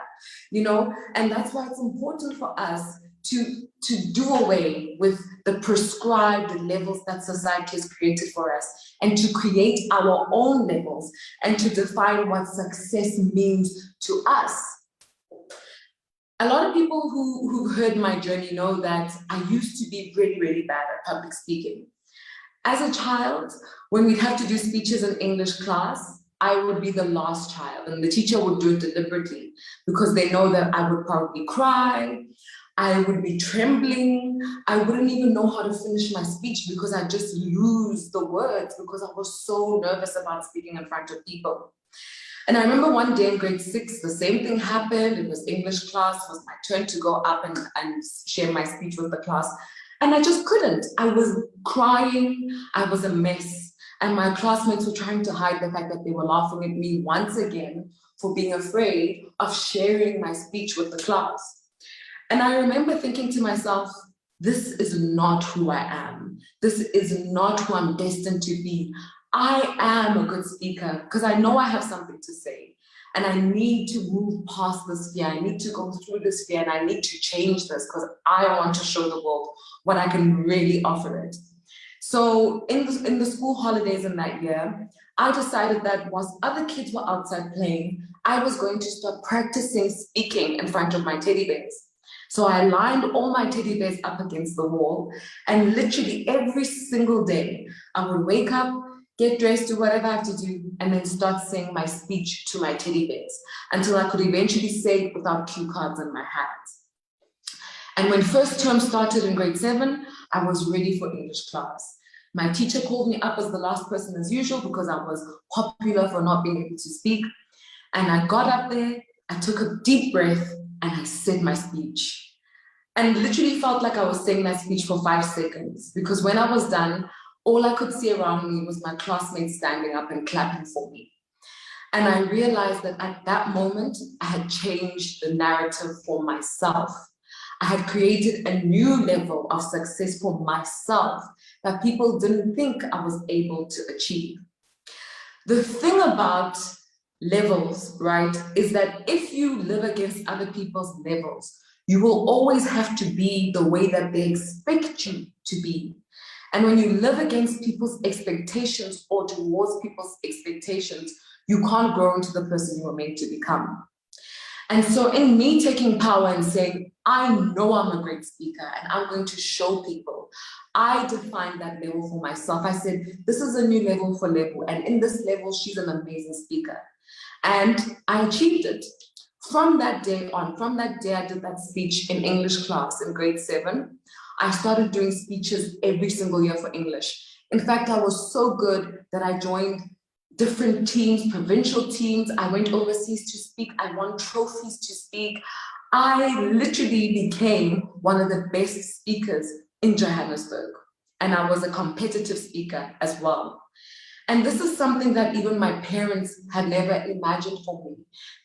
you know, and that's why it's important for us to do away with the prescribed levels that society has created for us, and to create our own levels, and to define what success means to us. A lot of people who've heard my journey know that I used to be really, really bad at public speaking. As a child, when we'd have to do speeches in English class, I would be the last child, and the teacher would do it deliberately because they know that I would probably cry, I would be trembling, I wouldn't even know how to finish my speech because I'd just lose the words because I was so nervous about speaking in front of people. And I remember one day in grade 6, the same thing happened. It was English class, it was my turn to go up and share my speech with the class. And I just couldn't. I was crying, I was a mess. And my classmates were trying to hide the fact that they were laughing at me once again for being afraid of sharing my speech with the class. And I remember thinking to myself, this is not who I am. This is not who I'm destined to be. I am a good speaker because I know I have something to say. And I need to move past this fear. I need to go through this fear, and I need to change this because I want to show the world what I can really offer it. So in the school holidays in that year, I decided that whilst other kids were outside playing, I was going to start practicing speaking in front of my teddy bears. So I lined all my teddy bears up against the wall, and literally every single day, I would wake up, get dressed, do whatever I have to do, and then start saying my speech to my teddy bears until I could eventually say it without cue cards in my hands. And when first term started in grade 7, I was ready for English class. My teacher called me up as the last person as usual because I was popular for not being able to speak. And I got up there, I took a deep breath, and I said my speech. And literally felt like I was saying my speech for 5 seconds, because when I was done, all I could see around me was my classmates standing up and clapping for me. And I realized that at that moment, I had changed the narrative for myself. I had created a new level of success for myself that people didn't think I was able to achieve. The thing about levels, right, is that if you live against other people's levels, you will always have to be the way that they expect you to be. And when you live against people's expectations or towards people's expectations, you can't grow into the person you were meant to become. And so in me taking power and saying, I know I'm a great speaker and I'm going to show people, I defined that level for myself. I said, this is a new level for Level, and in this level, she's an amazing speaker. And I achieved it. From that day on, from that day I did that speech in English class in grade 7, I started doing speeches every single year for English. In fact, I was so good that I joined different teams, provincial teams. I went overseas to speak. I won trophies to speak. I literally became one of the best speakers in Johannesburg. And I was a competitive speaker as well. And this is something that even my parents had never imagined for me,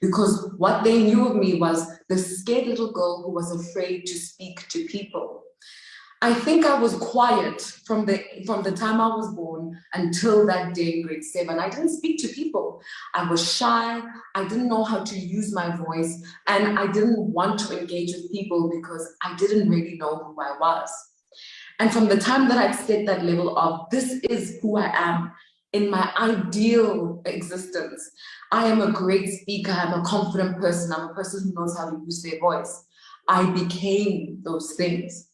because what they knew of me was the scared little girl who was afraid to speak to people. I think I was quiet from the time I was born until that day in grade 7. I didn't speak to people. I was shy. I didn't know how to use my voice, and I didn't want to engage with people because I didn't really know who I was. And from the time that I'd set that level of this is who I am in my ideal existence, I am a great speaker. I'm a confident person. I'm a person who knows how to use their voice. I became those things.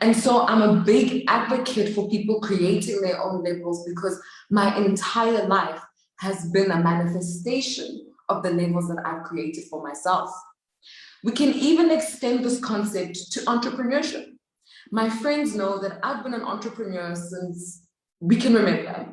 And so I'm a big advocate for people creating their own levels, because my entire life has been a manifestation of the levels that I've created for myself. We can even extend this concept to entrepreneurship. My friends know that I've been an entrepreneur since we can remember.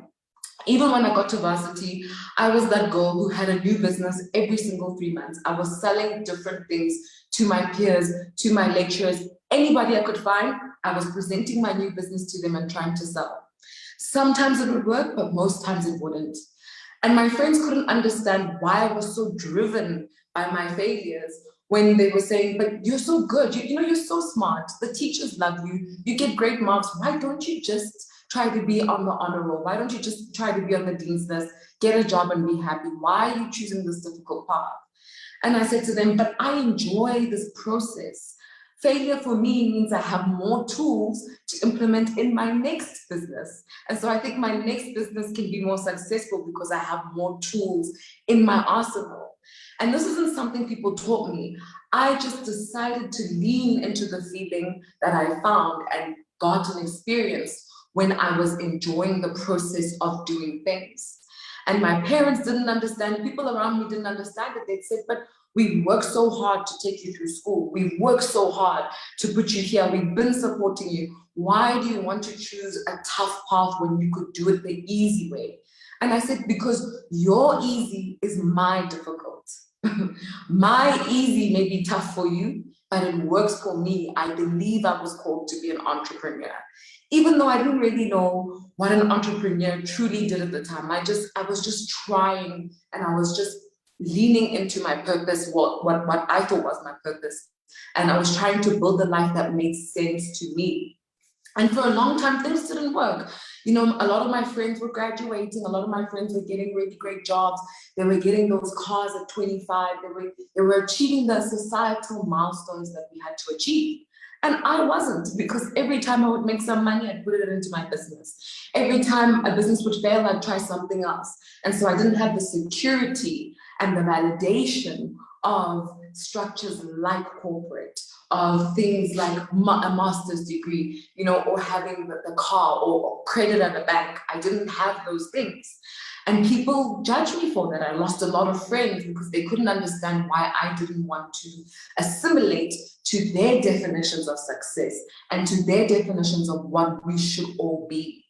Even when I got to varsity, I was that girl who had a new business every single 3 months. I was selling different things to my peers, to my lecturers, anybody I could find. I was presenting my new business to them and trying to sell. Sometimes it would work, but most times it wouldn't. And my friends couldn't understand why I was so driven by my failures, when they were saying, but you're so good, you're so smart, the teachers love you, you get great marks, why don't you just try to be on the honor roll? Why don't you just try to be on the dean's list, get a job and be happy? Why are you choosing this difficult path? And I said to them, but I enjoy this process. Failure for me means I have more tools to implement in my next business. And so I think my next business can be more successful because I have more tools in my arsenal. And this isn't something people taught me. I just decided to lean into the feeling that I found and got an experience when I was enjoying the process of doing things. And my parents didn't understand, people around me didn't understand it. They'd said, but we worked so hard to take you through school. We've worked so hard to put you here. We've been supporting you. Why do you want to choose a tough path when you could do it the easy way? And I said, because your easy is my difficult. My easy may be tough for you, but it works for me. I believe I was called to be an entrepreneur. Even though I didn't really know what an entrepreneur truly did at the time. I was just trying, and I was just leaning into my purpose, what I thought was my purpose. And I was trying to build a life that made sense to me. And for a long time, things didn't work. A lot of my friends were graduating. A lot of my friends were getting really great jobs. They were getting those cars at 25. They were achieving the societal milestones that we had to achieve. And I wasn't, because every time I would make some money, I'd put it into my business. Every time a business would fail, I'd try something else. And so I didn't have the security and the validation of structures like corporate, of things like a master's degree, or having the car or credit at the bank. I didn't have those things. And people judged me for that. I lost a lot of friends because they couldn't understand why I didn't want to assimilate to their definitions of success and to their definitions of what we should all be.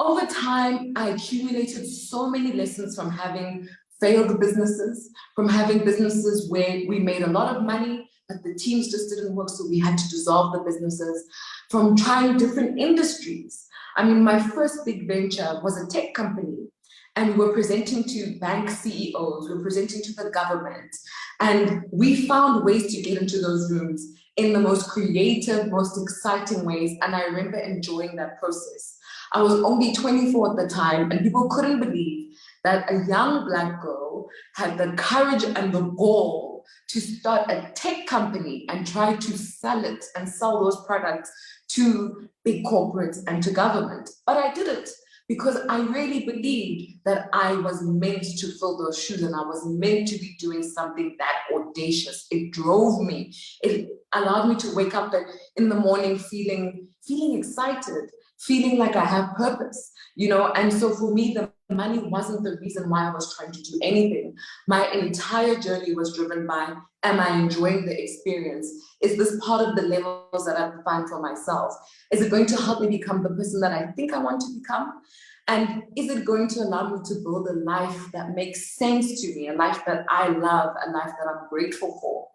Over time, I accumulated so many lessons from having failed businesses, from having businesses where we made a lot of money, but the teams just didn't work, so we had to dissolve the businesses, from trying different industries. I mean, my first big venture was a tech company, and we were presenting to bank CEOs, we were presenting to the government, and we found ways to get into those rooms in the most creative, most exciting ways, and I remember enjoying that process. I was only 24 at the time, and people couldn't believe that a young Black girl had the courage and the gall to start a tech company and try to sell it and sell those products to big corporates and to government. But I did it because I really believed that I was meant to fill those shoes, and I was meant to be doing something that audacious. It drove me. It allowed me to wake up in the morning feeling excited, feeling like I have purpose, and so for me, the money wasn't the reason why I was trying to do anything. My entire journey was driven by, am I enjoying the experience? Is this part of the levels that I've defined for myself? Is it going to help me become the person that I think I want to become? And is it going to allow me to build a life that makes sense to me, a life that I love, a life that I'm grateful for?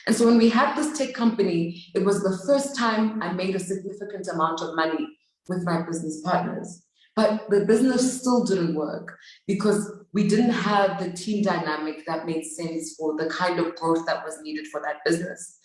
And so when we had this tech company, it was the first time I made a significant amount of money with my business partners. But the business still didn't work because we didn't have the team dynamic that made sense for the kind of growth that was needed for that business.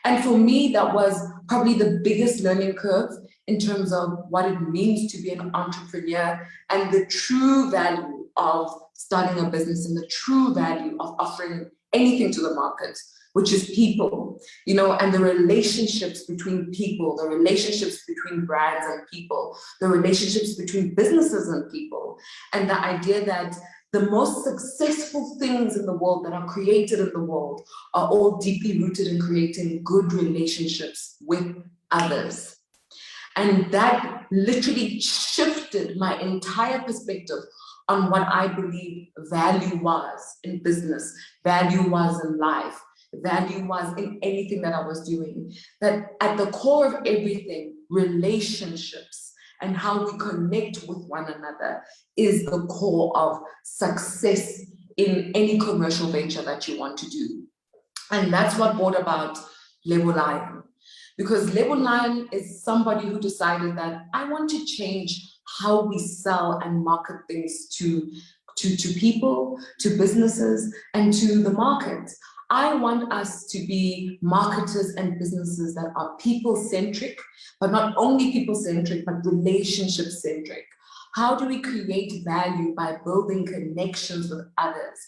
And for me, that was probably the biggest learning curve in terms of what it means to be an entrepreneur and the true value of starting a business and the true value of offering anything to the market, which is people, and the relationships between people, the relationships between brands and people, the relationships between businesses and people, and the idea that the most successful things in the world that are created in the world are all deeply rooted in creating good relationships with others. And that literally shifted my entire perspective on what I believe value was in business, value was in life, value was in anything that I was doing. That at the core of everything, relationships and how we connect with one another is the core of success in any commercial venture that you want to do. And that's what brought about Label Lion. Because Label Lion is somebody who decided that I want to change how we sell and market things to people, to businesses, and to the market. I want us to be marketers and businesses that are people-centric, but not only people-centric, but relationship-centric. How do we create value by building connections with others?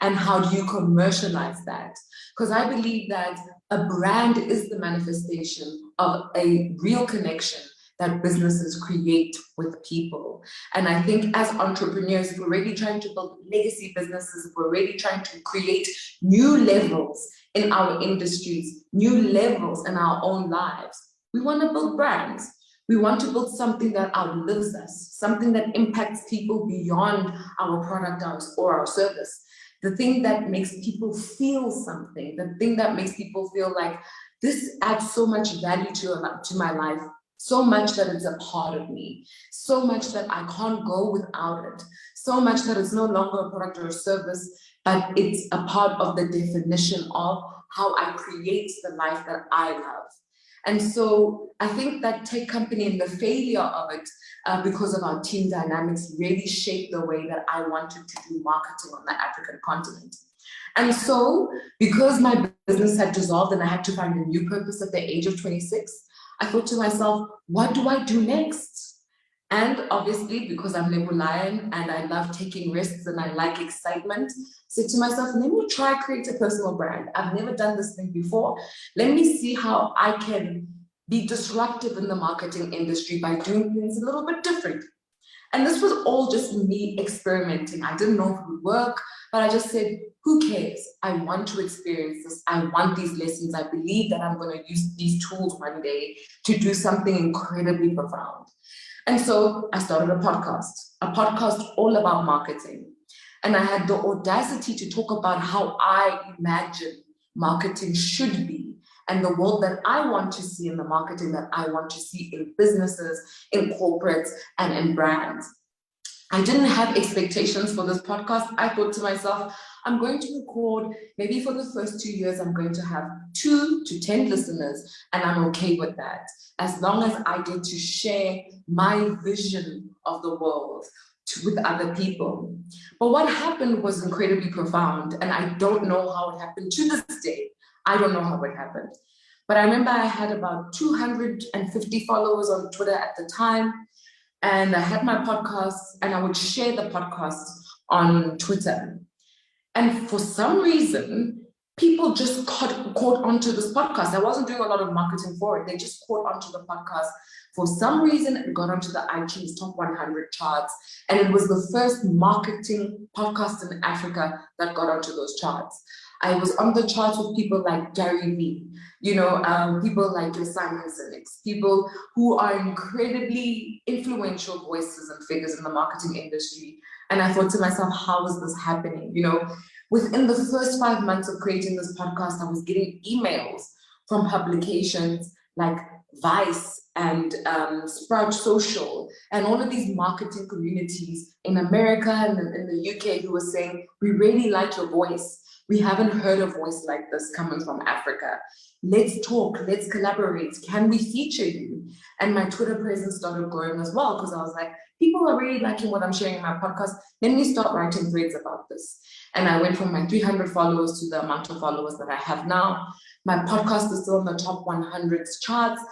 And how do you commercialize that? Because I believe that a brand is the manifestation of a real connection that businesses create with people. And I think as entrepreneurs, if we're really trying to build legacy businesses, if we're really trying to create new levels in our industries, new levels in our own lives, we want to build brands. We want to build something that outlives us, something that impacts people beyond our product or our service. The thing that makes people feel something, the thing that makes people feel like this adds so much value to my life, so much that it's a part of me, so much that I can't go without it, so much that it's no longer a product or a service, but it's a part of the definition of how I create the life that I love. And so I think that tech company and the failure of it because of our team dynamics really shaped the way that I wanted to do marketing on the African continent. And so because my business had dissolved and I had to find a new purpose at the age of 26, I thought to myself, what do I do next? And obviously, because I'm Label Lion and I love taking risks and I like excitement, I said to myself, let me try create a personal brand. I've never done this thing before. Let me see how I can be disruptive in the marketing industry by doing things a little bit different. And this was all just me experimenting. I didn't know if it would work, but I just said, who cares? I want to experience this. I want these lessons. I believe that I'm going to use these tools one day to do something incredibly profound. And so I started a podcast all about marketing. And I had the audacity to talk about how I imagine marketing should be and the world that I want to see in the marketing that I want to see in businesses, in corporates, and in brands. I didn't have expectations for this podcast. I thought to myself, I'm going to record, maybe for the first 2 years, I'm going to have 2 to 10 listeners, and I'm okay with that, as long as I get to share my vision of the world with other people. But what happened was incredibly profound, and I don't know how it happened to this day. I don't know how it happened. But I remember I had about 250 followers on Twitter at the time, and I had my podcast, and I would share the podcast on Twitter. And for some reason, people just caught onto this podcast. I wasn't doing a lot of marketing for it. They just caught onto the podcast. For some reason, it got onto the iTunes Top 100 charts. And it was the first marketing podcast in Africa that got onto those charts. I was on the charts with people like Gary Vee, people like Simon Sinek, people who are incredibly influential voices and figures in the marketing industry. And I thought to myself, how is this happening? Within the first 5 months of creating this podcast, I was getting emails from publications like Vice and Sprout Social and all of these marketing communities in America and in the UK who were saying, we really like your voice. We haven't heard a voice like this coming from Africa. Let's talk, let's collaborate. Can we feature you? And my Twitter presence started growing as well, because I was like, people are really liking what I'm sharing in my podcast. Let me start writing threads about this. And I went from my 300 followers to the amount of followers that I have now. My podcast is still on the top 100 charts.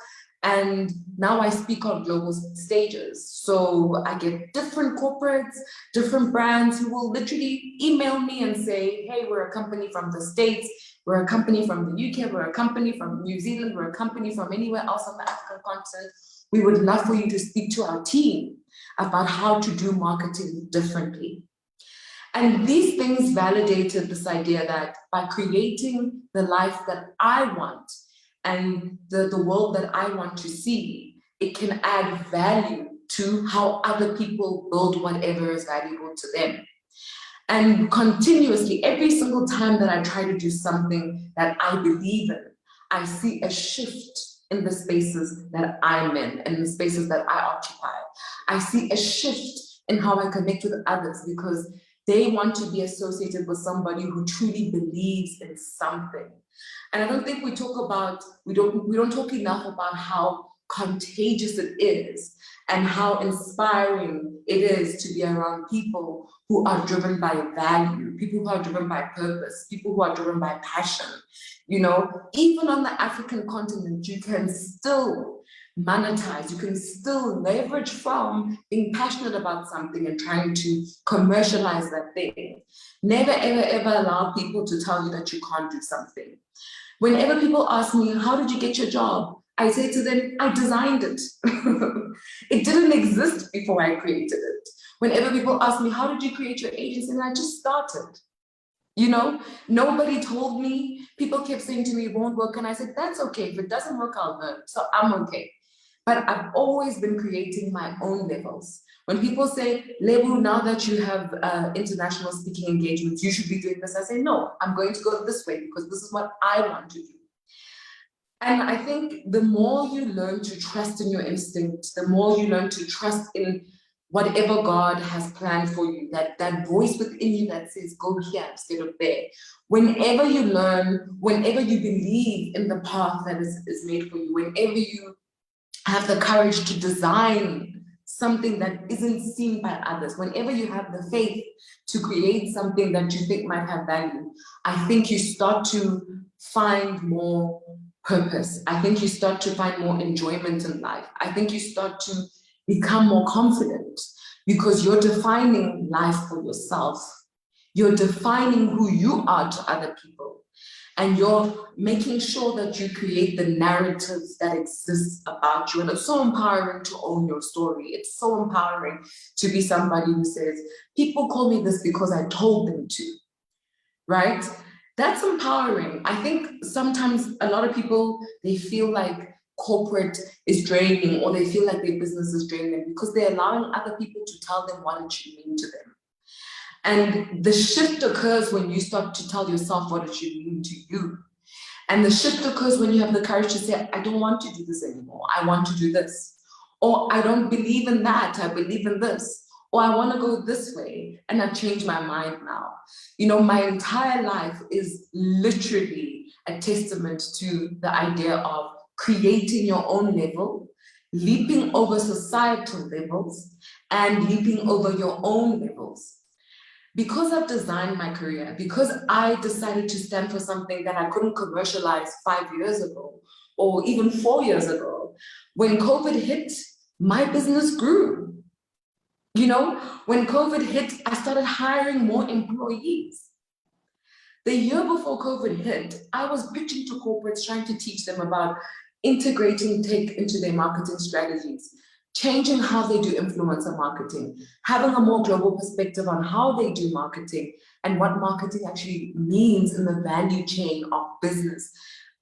And now I speak on global stages. So I get different corporates, different brands who will literally email me and say, hey, we're a company from the States, we're a company from the UK, we're a company from New Zealand, we're a company from anywhere else on the African continent. We would love for you to speak to our team about how to do marketing differently. And these things validated this idea that by creating the life that I want and the world that I want to see, it can add value to how other people build whatever is valuable to them. And continuously, every single time that I try to do something that I believe in, I see a shift in the spaces that I'm in and the spaces that I occupy. I see a shift in how I connect with others because they want to be associated with somebody who truly believes in something. And I don't think we don't talk enough about how contagious it is and how inspiring it is to be around people who are driven by value, people who are driven by purpose, people who are driven by passion. You know, even on the African continent, you can still monetize, you can still leverage from being passionate about something and trying to commercialize that thing. Never, ever, ever allow people to tell you that you can't do something. Whenever people ask me, how did you get your job? I say to them, I designed it. It didn't exist before I created it. Whenever people ask me, how did you create your agency? And I just started. You know, nobody told me. People kept saying to me, it won't work. And I said, that's okay. If it doesn't work, I'll learn. So I'm okay. But I've always been creating my own levels. When people say, Lebu, now that you have international speaking engagements, you should be doing this. I say, no, I'm going to go this way because this is what I want to do. And I think the more you learn to trust in your instinct, the more you learn to trust in whatever God has planned for you, that voice within you that says, go here instead of there. Whenever you learn, whenever you believe in the path that is made for you, whenever you have the courage to design something that isn't seen by others, whenever you have the faith to create something that you think might have value, I think you start to find more purpose. I think you start to find more enjoyment in life. I think you start to become more confident because you're defining life for yourself. You're defining who you are to other people. And you're making sure that you create the narratives that exist about you. And it's so empowering to own your story. It's so empowering to be somebody who says, people call me this because I told them to, right? That's empowering. I think sometimes a lot of people, they feel like corporate is draining or they feel like their business is draining them because they're allowing other people to tell them what it should mean to them. And the shift occurs when you start to tell yourself what it should mean to you. And the shift occurs when you have the courage to say, I don't want to do this anymore. I want to do this. Or I don't believe in that. I believe in this. Or I want to go this way. And I've changed my mind now. You know, my entire life is literally a testament to the idea of creating your own level, leaping over societal levels, and leaping over your own levels. Because I've designed my career, because I decided to stand for something that I couldn't commercialize 5 years ago, or even 4 years ago, when COVID hit, my business grew. You know, when COVID hit, I started hiring more employees. The year before COVID hit, I was pitching to corporates, trying to teach them about integrating tech into their marketing strategies, changing how they do influencer marketing, having a more global perspective on how they do marketing and what marketing actually means in the value chain of business.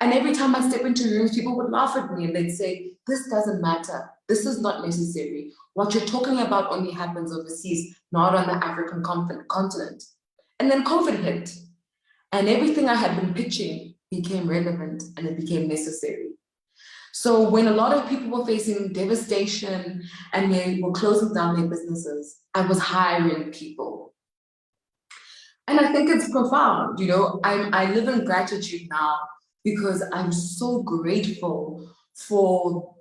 And every time I step into rooms, people would laugh at me and they'd say, this doesn't matter. This is not necessary. What you're talking about only happens overseas, not on the African continent. And then COVID hit. And everything I had been pitching became relevant and it became necessary. So when a lot of people were facing devastation and they were closing down their businesses, I was hiring people. And I think it's profound, you know, I live in gratitude now because I'm so grateful for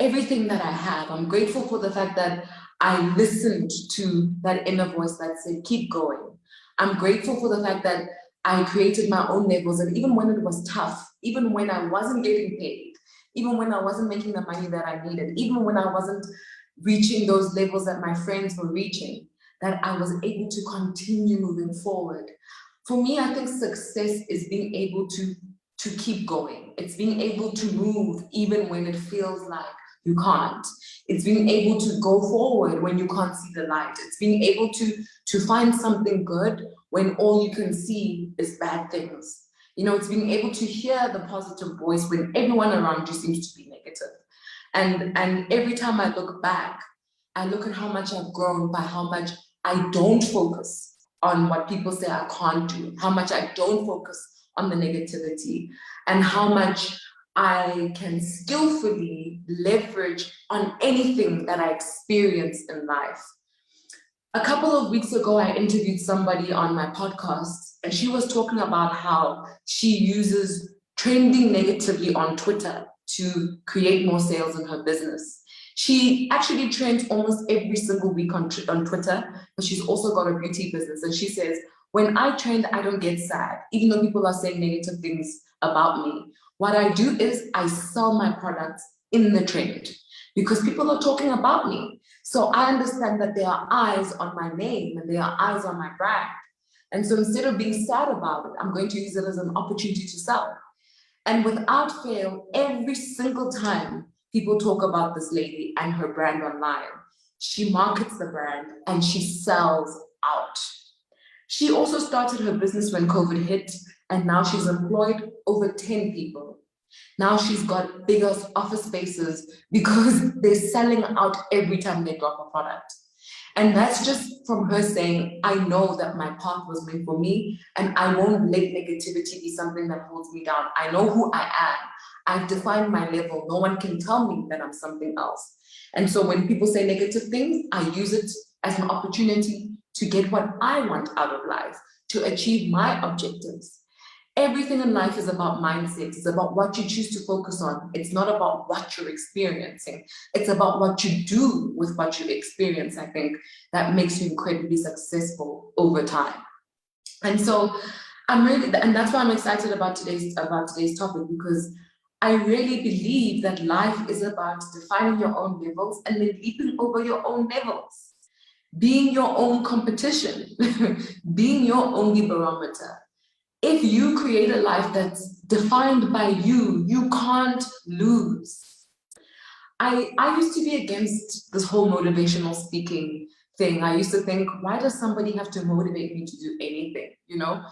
everything that I have. I'm grateful for the fact that I listened to that inner voice that said, keep going. I'm grateful for the fact that I created my own levels, and even when it was tough, even when I wasn't getting paid, even when I wasn't making the money that I needed, even when I wasn't reaching those levels that my friends were reaching, that I was able to continue moving forward. For me, I think success is being able to keep going. It's being able to move even when it feels like you can't. It's being able to go forward when you can't see the light. It's being able to find something good when all you can see is bad things. You know, it's being able to hear the positive voice when everyone around you seems to be negative. And every time I look back, I look at how much I've grown by how much I don't focus on what people say I can't do, how much I don't focus on the negativity, and how much I can skillfully leverage on anything that I experience in life. A couple of weeks ago, I interviewed somebody on my podcast, and she was talking about how she uses trending negatively on Twitter to create more sales in her business. She actually trends almost every single week on Twitter, but she's also got a beauty business. And she says, when I trend, I don't get sad, even though people are saying negative things about me. What I do is I sell my products in the trend because people are talking about me. So I understand that there are eyes on my name and there are eyes on my brand. And so instead of being sad about it, I'm going to use it as an opportunity to sell. And without fail, every single time people talk about this lady and her brand online, she markets the brand and she sells out. She also started her business when COVID hit, and now she's employed over 10 people. Now she's got bigger office spaces because they're selling out every time they drop a product. And that's just from her saying, I know that my path was meant for me and I won't let negativity be something that holds me down. I know who I am. I've defined my level. No one can tell me that I'm something else. And so when people say negative things, I use it as an opportunity to get what I want out of life, to achieve my objectives. Everything in life is about mindset. It's about what you choose to focus on. It's not about what you're experiencing. It's about what you do with what you experience, I think, that makes you incredibly successful over time. And so and that's why I'm excited about today's topic, because I really believe that life is about defining your own levels and then leaping over your own levels, being your own competition, being your only barometer. If you create a life that's defined by you, you can't lose. I used to be against this whole motivational speaking thing. I used to think, why does somebody have to motivate me to do anything, you know?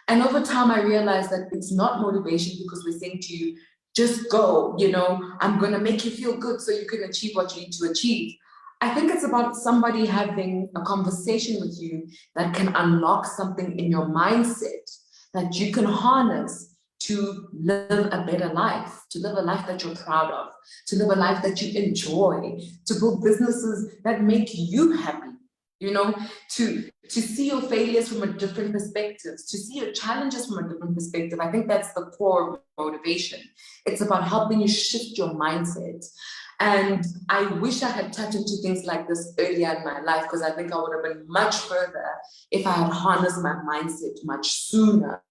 And over time, I realized that it's not motivation because we're saying to you, just go, you know, I'm gonna make you feel good so you can achieve what you need to achieve. I think it's about somebody having a conversation with you that can unlock something in your mindset that you can harness to live a better life, to live a life that you're proud of, to live a life that you enjoy, to build businesses that make you happy, you know, to see your failures from a different perspective, to see your challenges from a different perspective. I think that's the core motivation. It's about helping you shift your mindset. And I wish I had tapped into things like this earlier in my life, because I think I would have been much further if I had harnessed my mindset much sooner,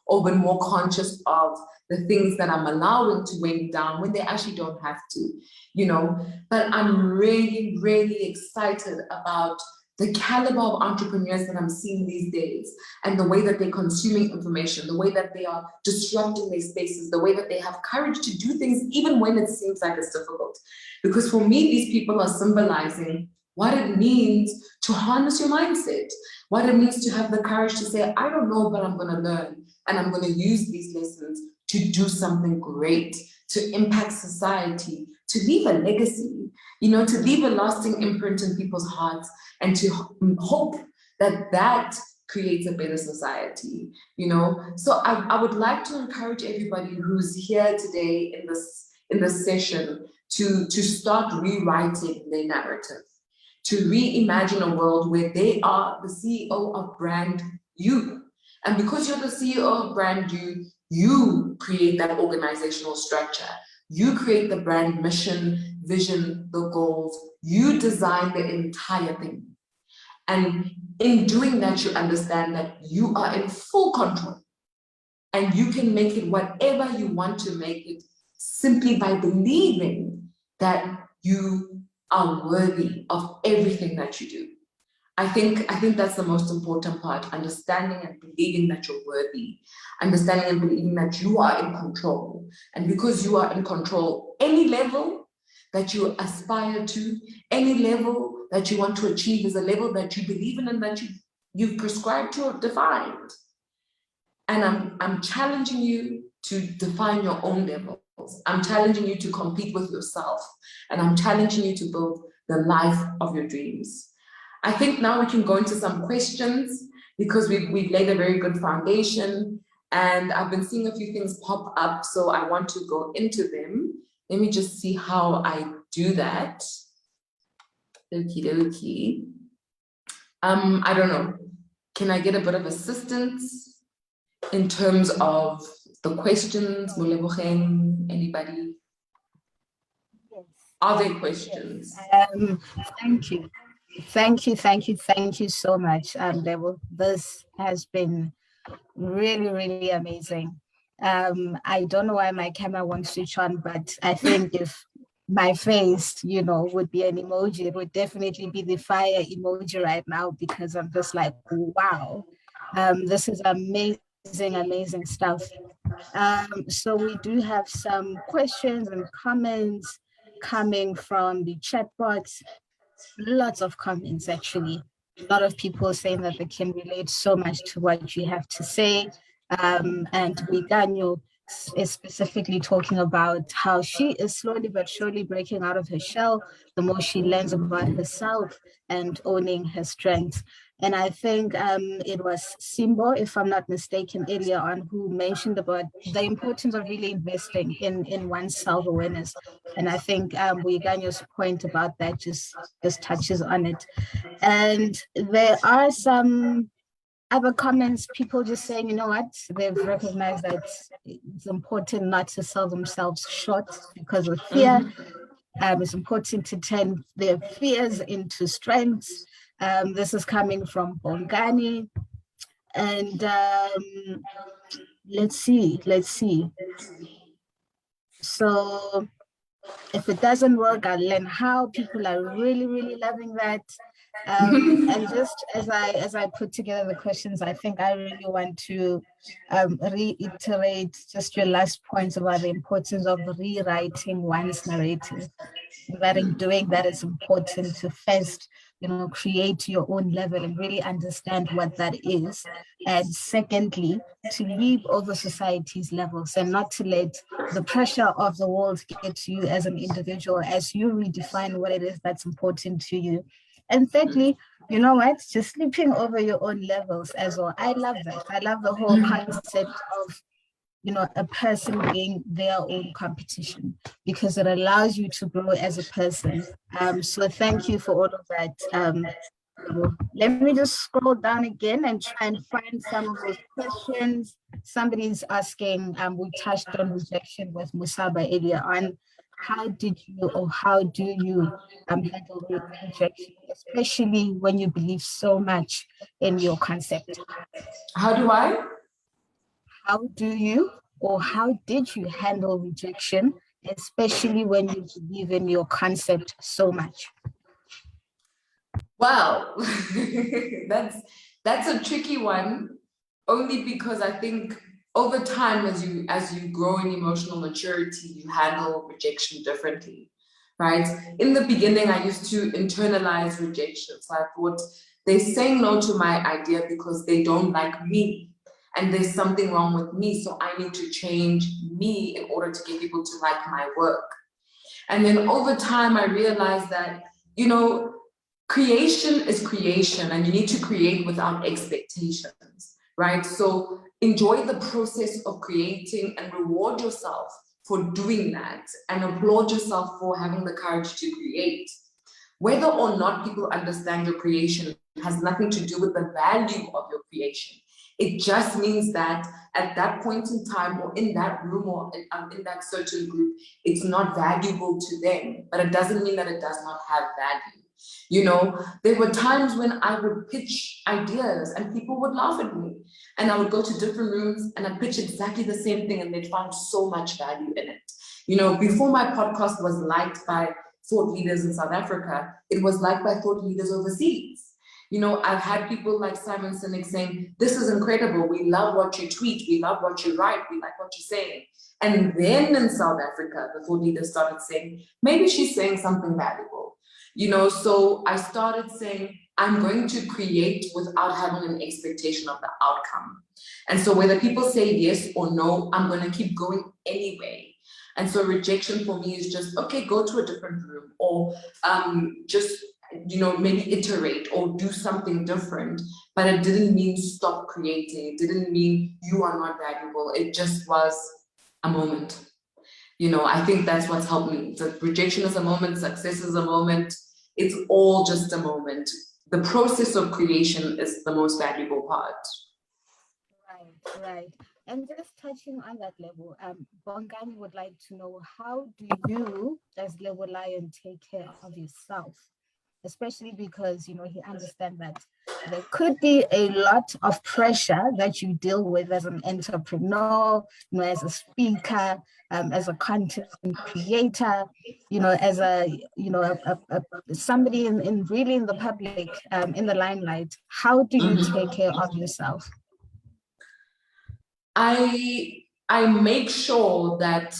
or been more conscious of the things that I'm allowing to weigh me down when they actually don't have to, you know. But I'm really, really excited about the caliber of entrepreneurs that I'm seeing these days, and the way that they're consuming information, the way that they are disrupting their spaces, the way that they have courage to do things even when it seems like it's difficult. Because for me, these people are symbolizing what it means to harness your mindset, what it means to have the courage to say, I don't know, but I'm going to learn, and I'm going to use these lessons to do something great, to impact society, to leave a legacy, you know, to leave a lasting imprint in people's hearts, and to hope that that creates a better society, you know. So I would like to encourage everybody who's here today in this session to start rewriting their narrative, to reimagine a world where they are the CEO of brand you. And because you're the CEO of brand you, you create that organizational structure. You create the brand mission, vision, the goals. You design the entire thing. And in doing that, you understand that you are in full control. And you can make it whatever you want to make it simply by believing that you are worthy of everything that you do. I think that's the most important part, understanding and believing that you're worthy, understanding and believing that you are in control. And because you are in control, any level that you aspire to, any level that you want to achieve is a level that you believe in and that you've prescribed to or defined. And I'm challenging you to define your own levels. I'm challenging you to compete with yourself. And I'm challenging you to build the life of your dreams. I think now we can go into some questions because we've laid a very good foundation, and I've been seeing a few things pop up, so I want to go into them. Let me just see how I do that. Okie dokie. I don't know. Can I get a bit of assistance in terms of the questions? Moleboheng, anybody? Yes. Are there questions? Yes. Thank you. Thank you so much. This has been really, really amazing. I don't know why my camera won't switch on, but I think if my face, would be an emoji, it would definitely be the fire emoji right now, because I'm just like, wow, this is amazing stuff. So we do have some questions and comments coming from the chat box. Lots of comments, actually. A lot of people saying that they can relate so much to what you have to say. And Wiganyo is specifically talking about how she is slowly but surely breaking out of her shell the more she learns about herself and owning her strengths. And I think it was Simbo, if I'm not mistaken, earlier on, who mentioned about the importance of really investing in one's self-awareness. And I think Wiganyo's point about that just touches on it. And there are some other comments, people just saying, you know what, they've recognized that it's important not to sell themselves short because of fear. It's important to turn their fears into strengths. This is coming from Bongani. And let's see. So if it doesn't work, I'll learn how. People are really, really loving that. And just as I put together the questions, I think I really want to reiterate just your last points about the importance of rewriting one's narrative. That in doing that, it's important to first, create your own level and really understand what that is. And secondly, to leap over society's levels and not to let the pressure of the world get to you as an individual as you redefine what it is that's important to you. And thirdly, you know what, just leaping over your own levels as well. I love that. I love the whole concept of a person being their own competition, because it allows you to grow as a person. So thank you for all of that. Let me just scroll down again and try and find some of those questions. Somebody's asking, we touched on rejection with Musaba earlier on. How do you handle rejection, especially when you believe so much in your concept? How do I? How did you handle rejection, especially when you believe in your concept so much? Wow, that's a tricky one, only because I think over time, as you grow in emotional maturity, you handle rejection differently, right? In the beginning, I used to internalize rejection. So I thought, they're saying no to my idea because they don't like me. And there's something wrong with me, so I need to change me in order to get people to like my work. And then over time, I realized that, creation is creation, and you need to create without expectations, right? So enjoy the process of creating and reward yourself for doing that, and applaud yourself for having the courage to create. Whether or not people understand your creation has nothing to do with the value of your creation. It just means that at that point in time, or in that room, or in that certain group, it's not valuable to them, but it doesn't mean that it does not have value. You know, there were times when I would pitch ideas and people would laugh at me. And I would go to different rooms and I'd pitch exactly the same thing and they'd find so much value in it. You know, before my podcast was liked by thought leaders in South Africa, it was liked by thought leaders overseas. You know, I've had people like Simon Sinek saying, this is incredible. We love what you tweet. We love what you write. We like what you're saying. And then in South Africa, the thought leaders started saying, maybe she's saying something valuable. You know, so I started saying, I'm going to create without having an expectation of the outcome. And so whether people say yes or no, I'm going to keep going anyway. And so rejection for me is just, okay, go to a different room or just, you know, maybe iterate or do something different. But it didn't mean stop creating. It didn't mean you are not valuable. It just was a moment. You know, I think that's what's helped me. So rejection is a moment, success is a moment. It's all just a moment. The process of creation is the most valuable part. Right, right. And just touching on that level, Bongani would like to know, how do you, as Level Lion, take care of yourself? Especially because, you know, he understands that there could be a lot of pressure that you deal with as an entrepreneur, you know, as a speaker, as a content creator, you know, as a, you know, somebody in really in the public, in the limelight. How do you take care of yourself? I make sure that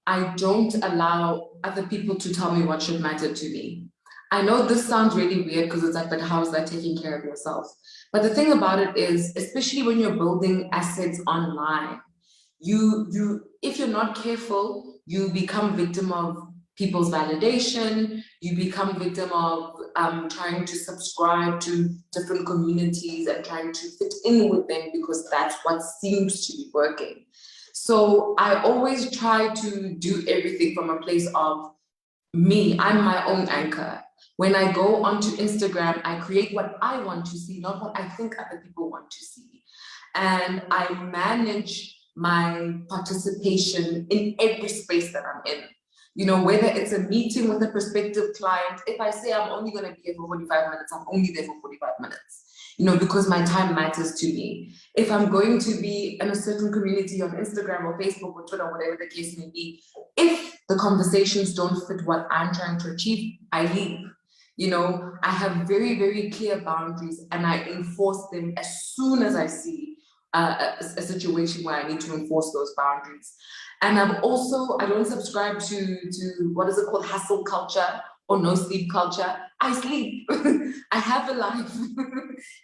I don't allow other people to tell me what should matter to me. I know this sounds really weird because it's like, but how is that taking care of yourself? But the thing about it is, especially when you're building assets online, if you're not careful, you become victim of people's validation, you become victim of trying to subscribe to different communities and trying to fit in with them because that's what seems to be working. So I always try to do everything from a place of me. I'm my own anchor. When I go onto Instagram, I create what I want to see, not what I think other people want to see. And I manage my participation in every space that I'm in. You know, whether it's a meeting with a prospective client, if I say I'm only going to be here for 45 minutes, I'm only there for 45 minutes. You know, because my time matters to me. If I'm going to be in a certain community on Instagram or Facebook or Twitter, whatever the case may be, if the conversations don't fit what I'm trying to achieve, I leave. You know, I have very, very clear boundaries and I enforce them as soon as I see a situation where I need to enforce those boundaries. And I don't subscribe to what is it called, hustle culture or no sleep culture. I sleep. I have a life.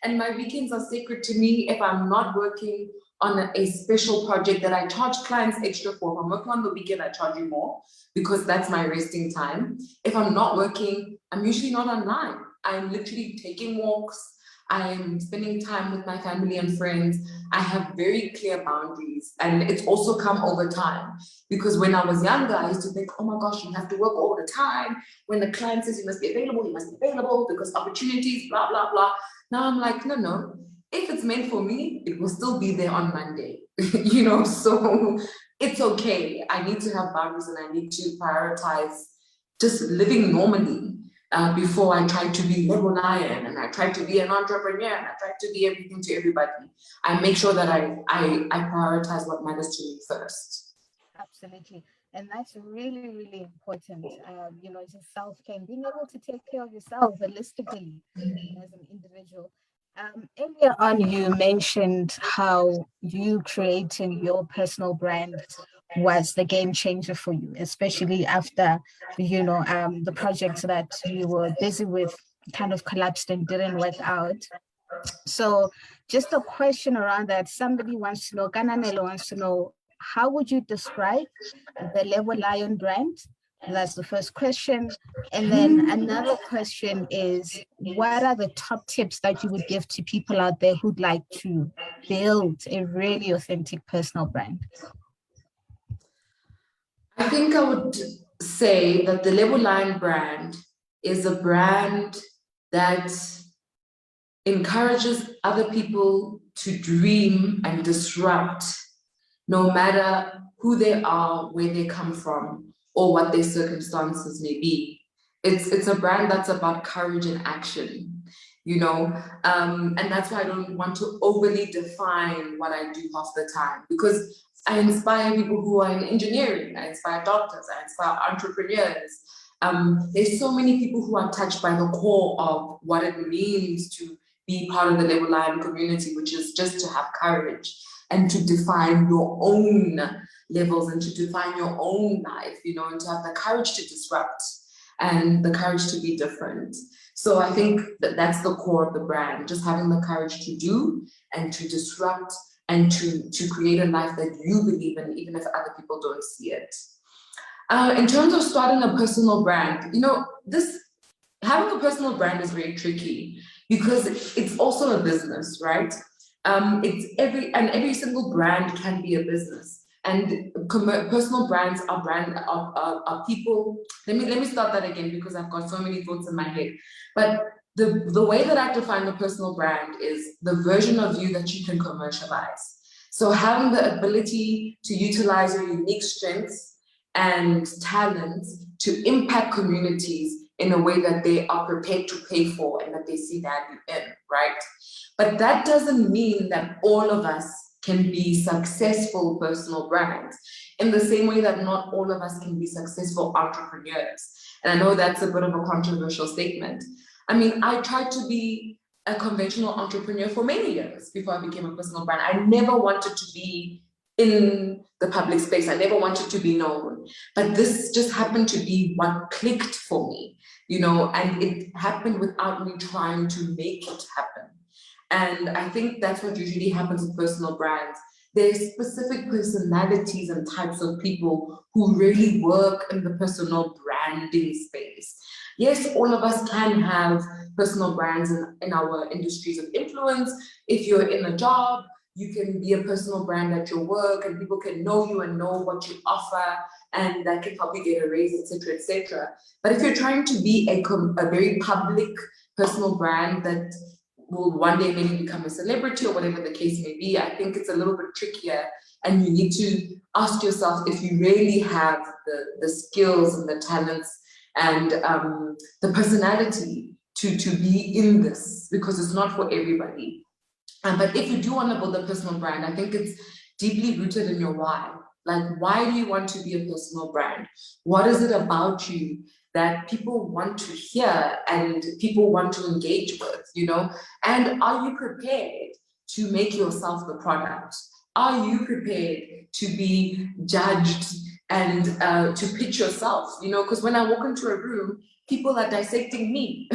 And my weekends are sacred to me. If I'm not working on a special project that I charge clients extra for, if I'm working on the weekend, I charge you more because that's my resting time. If I'm not working, I'm usually not online. I'm literally taking walks. I'm spending time with my family and friends. I have very clear boundaries, and it's also come over time because when I was younger, I used to think, oh my gosh, you have to work all the time. When the client says you must be available because opportunities, blah, blah, blah. Now I'm like, no. If it's meant for me, it will still be there on Monday, you know, so it's okay. I need to have boundaries and I need to prioritize just living normally. Before I tried to be Level Lion and I tried to be an entrepreneur and I tried to be everything to everybody. I make sure that I prioritize what matters to me first. Absolutely. And that's really, really important. You know, just self-care, being able to take care of yourself holistically as an individual. Earlier on, you mentioned how you creating your personal brand was the game changer for you, especially after, you know, the projects that you were busy with kind of collapsed and didn't work out. So just a question around that. Somebody wants to know, Kananelo wants to know, how would you describe the Level Lion brand? That's the first question. And then another question is, what are the top tips that you would give to people out there who'd like to build a really authentic personal brand? I think I would say that the Level Lion brand is a brand that encourages other people to dream and disrupt, no matter who they are, where they come from, or what their circumstances may be. It's a brand that's about courage and action, you know, and that's why I don't want to overly define what I do half the time, because I inspire people who are in engineering, I inspire doctors, I inspire entrepreneurs. There's so many people who are touched by the core of what it means to be part of the Level Lion community, which is just to have courage and to define your own levels and to define your own life, you know, and to have the courage to disrupt and the courage to be different. So I think that that's the core of the brand, just having the courage to do and to disrupt and to create a life that you believe in, even if other people don't see it. In terms of starting a personal brand, you know, having a personal brand is very tricky because it's also a business, right? Every single brand can be a business, and personal brands are people. Let me start that again because I've got so many thoughts in my head. But the way that I define a personal brand is the version of you that you can commercialize. So having the ability to utilize your unique strengths and talents to impact communities in a way that they are prepared to pay for and that they see value in, right? But that doesn't mean that all of us can be successful personal brands in the same way that not all of us can be successful entrepreneurs. And I know that's a bit of a controversial statement. I mean, I tried to be a conventional entrepreneur for many years before I became a personal brand. I never wanted to be in the public space. I never wanted to be known, but this just happened to be what clicked for me, you know, and it happened without me trying to make it happen. And I think that's what usually happens with personal brands. There's specific personalities and types of people who really work in the personal branding space. Yes, all of us can have personal brands in our industries of influence. If you're in a job, you can be a personal brand at your work and people can know you and know what you offer, and that can help you get a raise, etc., etc. But if you're trying to be a very public personal brand that will one day maybe become a celebrity or whatever the case may be, I think it's a little bit trickier, and you need to ask yourself if you really have the skills and the talents and the personality to be in this, because it's not for everybody. But if you do want to build a personal brand, I think it's deeply rooted in your why. Like, why do you want to be a personal brand? What is it about you that people want to hear and people want to engage with, you know? And are you prepared to make yourself the product? Are you prepared to be judged and to pitch yourself, you know? Because when I walk into a room, people are dissecting me.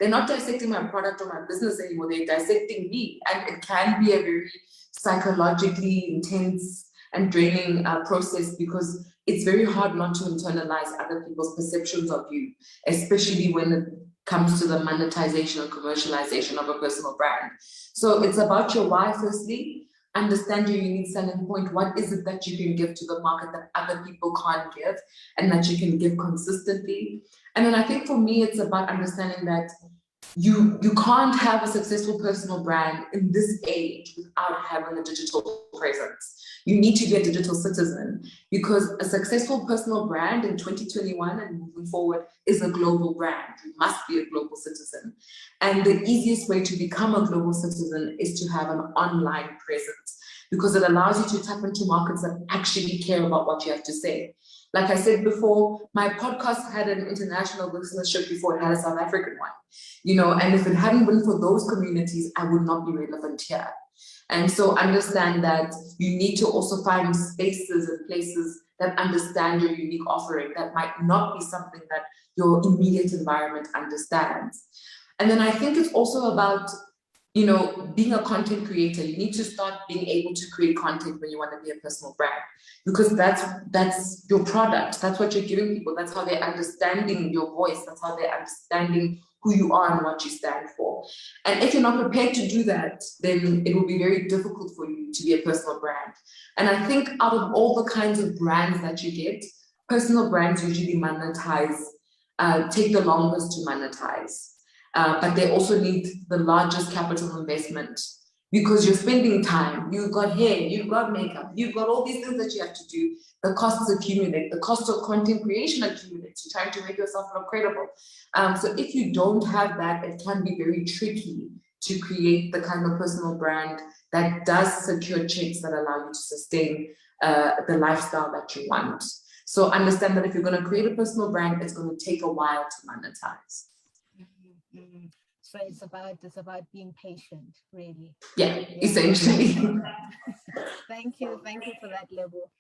They're not dissecting my product or my business anymore, they're dissecting me. And it can be a very psychologically intense and draining process, because it's very hard not to internalize other people's perceptions of you, especially when it comes to the monetization or commercialization of a personal brand. So it's about your why, firstly. Understand your unique selling point. What is it that you can give to the market that other people can't give and that you can give consistently? And then I think for me, it's about understanding that you can't have a successful personal brand in this age without having a digital presence. You need to be a digital citizen, because a successful personal brand in 2021 and moving forward is a global brand. You must be a global citizen. And the easiest way to become a global citizen is to have an online presence, because it allows you to tap into markets that actually care about what you have to say. Like I said before, my podcast had an international listenership before it had a South African one, you know, and if it hadn't been for those communities, I would not be relevant here. And so understand that you need to also find spaces and places that understand your unique offering, that might not be something that your immediate environment understands. And then I think it's also about, you know, being a content creator. You need to start being able to create content when you want to be a personal brand, because that's your product. That's what you're giving people. That's how they're understanding your voice. That's how they're understanding who you are and what you stand for. And if you're not prepared to do that, then it will be very difficult for you to be a personal brand. And I think out of all the kinds of brands that you get, personal brands usually monetize, take the longest to monetize. But they also need the largest capital investment, because you're spending time, you've got hair, you've got makeup, you've got all these things that you have to do. The costs accumulate, the cost of content creation accumulates. You're trying to make yourself look credible. So if you don't have that, it can be very tricky to create the kind of personal brand that does secure checks that allow you to sustain the lifestyle that you want. So understand that if you're going to create a personal brand, it's going to take a while to monetize. So it's about being patient, really. Yeah, essentially. Thank you for that level.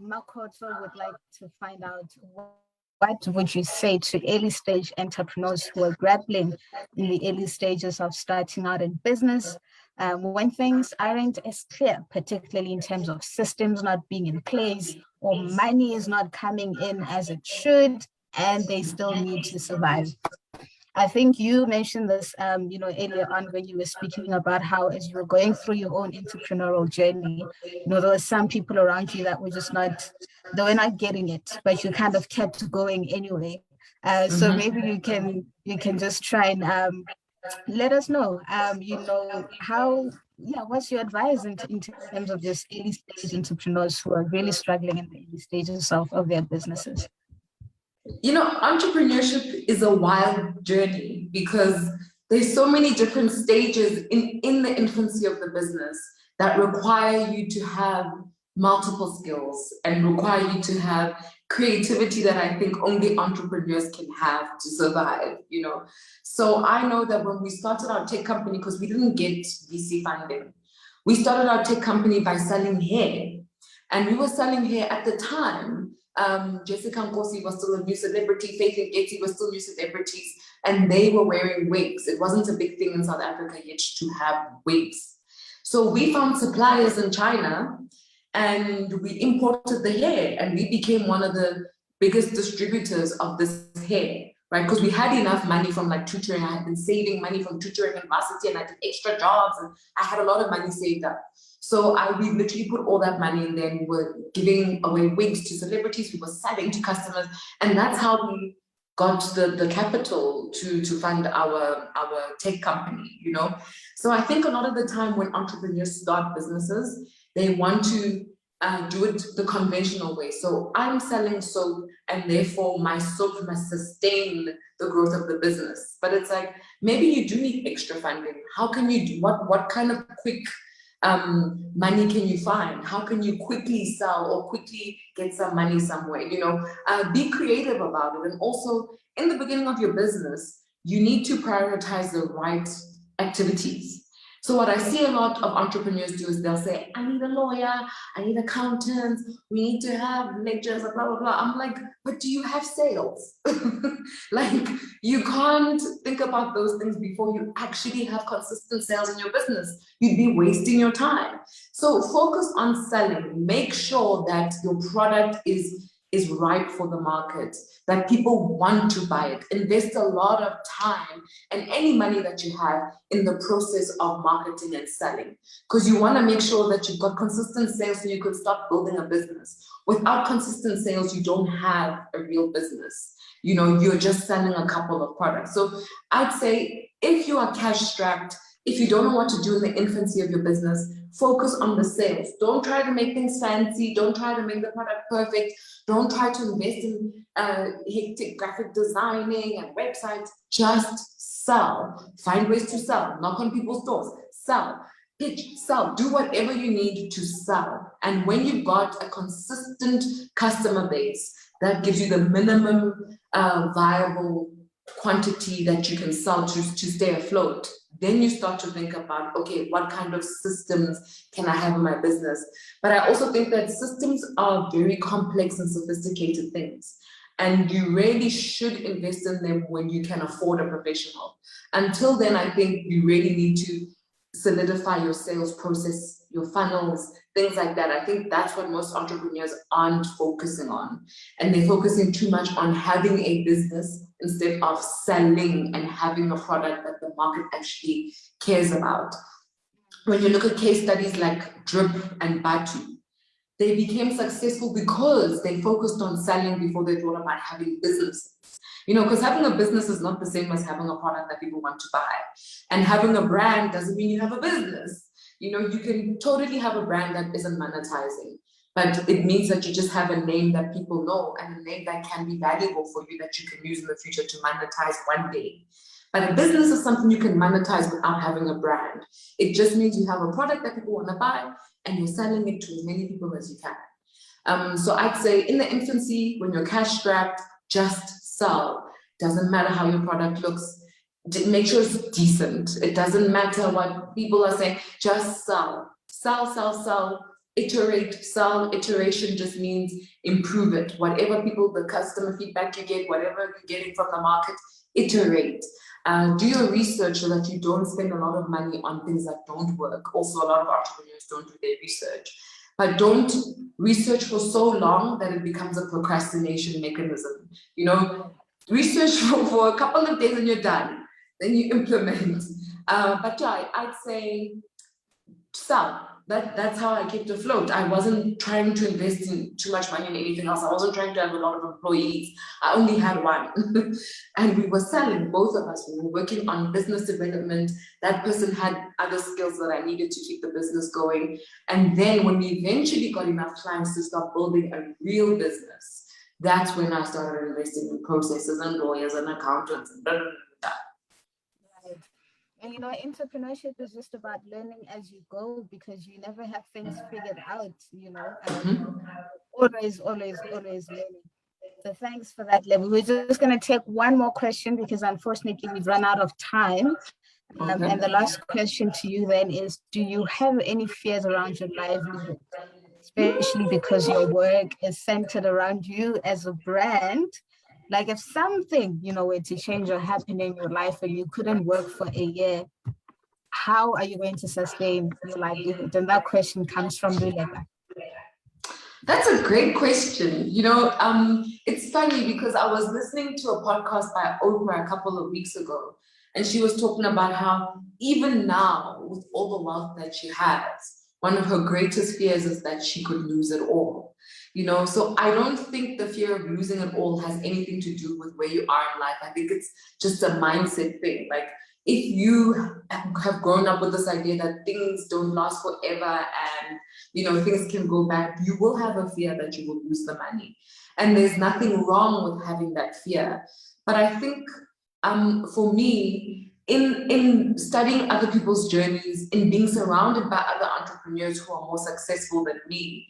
Makoto would like to find out, what would you say to early stage entrepreneurs who are grappling in the early stages of starting out in business, when things aren't as clear, particularly in terms of systems not being in place or money is not coming in as it should, and they still need to survive? I think you mentioned this, earlier on when you were speaking about how, as you were going through your own entrepreneurial journey, there were some people around you that were just they were not getting it, but you kind of kept going anyway. So maybe you can just try and let us know, what's your advice in terms of just early stage entrepreneurs who are really struggling in the early stages of their businesses? Entrepreneurship is a wild journey because there's so many different stages in the infancy of the business that require you to have multiple skills and require you to have creativity that I think only entrepreneurs can have to survive, So I know that when we started our tech company, because we didn't get VC funding, we started our tech company by selling hair. And we were selling hair at the time. Jessica Nkosi was still a new celebrity, Faith and Getty were still new celebrities, and they were wearing wigs. It wasn't a big thing in South Africa yet to have wigs. So we found suppliers in China and we imported the hair, and we became one of the biggest distributors of this hair, right? Because we had enough money from tutoring. I had been saving money from tutoring in varsity, and I did extra jobs, and I had a lot of money saved up. So we literally put all that money in there, and we were giving away wigs to celebrities, we were selling to customers, and that's how we got the capital to fund our tech company, So I think a lot of the time when entrepreneurs start businesses, they want to do it the conventional way. So I'm selling soap, and therefore my soap must sustain the growth of the business. But it's like, maybe you do need extra funding. How can you do, what kind of quick money can you find? How can you quickly sell or quickly get some money somewhere? Be creative about it. And also, in the beginning of your business, you need to prioritize the right activities. So what I see a lot of entrepreneurs do is they'll say, I need a lawyer, I need accountants, we need to have ledgers, blah, blah, blah. I'm like, but do you have sales? You can't think about those things before you actually have consistent sales in your business. You'd be wasting your time. So focus on selling. Make sure that your product is ripe for the market, that people want to buy it. Invest a lot of time and any money that you have in the process of marketing and selling, because you want to make sure that you've got consistent sales so you can start building a business. Without consistent sales, you don't have a real business. You're just selling a couple of products. So I'd say, if you are cash strapped, if you don't know what to do in the infancy of your business, focus on the sales. Don't try to make things fancy. Don't try to make the product perfect. Don't try to invest in hectic graphic designing and websites. Just sell. Find ways to sell. Knock on people's doors. Sell. Pitch. Sell. Do whatever you need to sell. And when you've got a consistent customer base, that gives you the minimum viable quantity that you can sell to stay afloat. Then you start to think about, okay, what kind of systems can I have in my business? But I also think that systems are very complex and sophisticated things, and you really should invest in them when you can afford a professional. Until then, I think you really need to solidify your sales process, your funnels, things like that. I think that's what most entrepreneurs aren't focusing on. And they're focusing too much on having a business instead of selling and having a product that the market actually cares about. When you look at case studies like Drip and Batu, they became successful because they focused on selling before they thought about having businesses. Because having a business is not the same as having a product that people want to buy. And having a brand doesn't mean you have a business. You know, you can totally have a brand that isn't monetizing, but it means that you just have a name that people know and a name that can be valuable for you that you can use in the future to monetize one day. But a business is something you can monetize without having a brand. It just means you have a product that people want to buy and you're selling it to as many people as you can. So I'd say in the infancy, when you're cash strapped, just sell. Doesn't matter how your product looks. Make sure it's decent. It doesn't matter what people are saying, just sell. Sell, sell, sell. Iterate, sell. Iteration just means improve it. Whatever the customer feedback you get, whatever you're getting from the market, iterate. Do your research so that you don't spend a lot of money on things that don't work. Also, a lot of entrepreneurs don't do their research. But don't research for so long that it becomes a procrastination mechanism. You know, research for a couple of days and you're done. Then you implement. But yeah, I'd say sell. That's how I kept afloat. I wasn't trying to invest in too much money in anything else. I wasn't trying to have a lot of employees. I only had one. And we were selling, both of us. We were working on business development. That person had other skills that I needed to keep the business going. And then when we eventually got enough clients to start building a real business, that's when I started investing in processes and lawyers and accountants and blah, blah, blah. Right. And you know, entrepreneurship is just about learning as you go because you never have things figured out, you know. Always learning. So thanks for that, Level. We're just going to take one more question because unfortunately we've run out of time. And the last question to you then is, do you have any fears around your livelihood? Especially because your work is centered around you as a brand. Like if something, you know, were to change or happen in your life and you couldn't work for a year, how are you going to sustain your livelihood? And that question comes from Luleka. That's a great question. You know, it's funny because I was listening to a podcast by Oprah a couple of weeks ago, and she was talking about how even now, with all the wealth that she has, one of her greatest fears is that she could lose it all. You know, so I don't think the fear of losing it all has anything to do with where you are in life. I think it's just a mindset thing. Like, if you have grown up with this idea that things don't last forever and, you know, things can go back, you will have a fear that you will lose the money. And there's nothing wrong with having that fear. But I think for me, in studying other people's journeys, in being surrounded by other entrepreneurs who are more successful than me,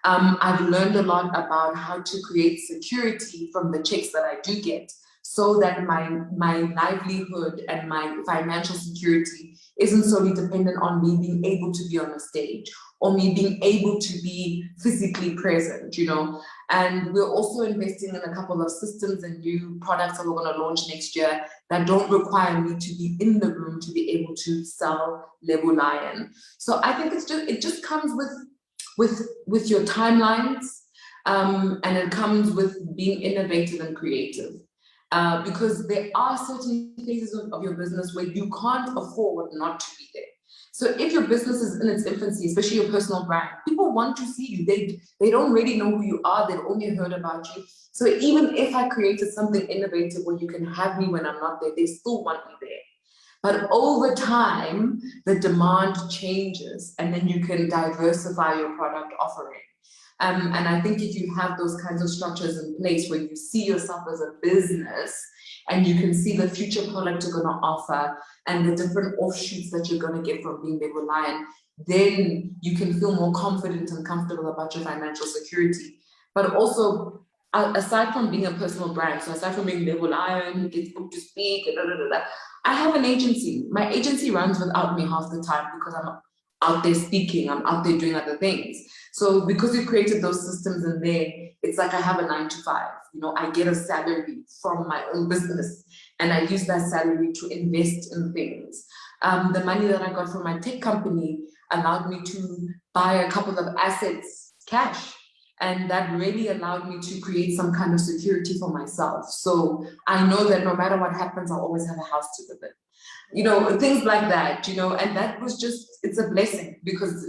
I've learned a lot about how to create security from the checks that I do get, so that my livelihood and my financial security isn't solely dependent on me being able to be on a stage or me being able to be physically present, you know. And we're also investing in a couple of systems and new products that we're going to launch next year that don't require me to be in the room to be able to sell Level Lion. So I think it just comes with your timelines, and it comes with being innovative and creative. Because there are certain phases of your business where you can't afford not to be there. So if your business is in its infancy, especially your personal brand, people want to see you. They don't really know who you are. They've only heard about you. So even if I created something innovative where you can have me when I'm not there, they still want me there. But over time, the demand changes and then you can diversify your product offering. And I think if you have those kinds of structures in place where you see yourself as a business and you can see the future product you're going to offer and the different offshoots that you're going to get from being Level Lion, then you can feel more confident and comfortable about your financial security. But also, aside from being a personal brand, so aside from being Level Lion, who gets booked to speak, and I have an agency. My agency runs without me half the time because I'm out there speaking, I'm out there doing other things. So because we've created those systems in there, it's like I have a 9-to-5. You know, I get a salary from my own business and I use that salary to invest in things. The money that I got from my tech company allowed me to buy a couple of assets cash. And that really allowed me to create some kind of security for myself. So I know that no matter what happens, I'll always have a house to live in. You know, things like that, you know, and that was just, it's a blessing because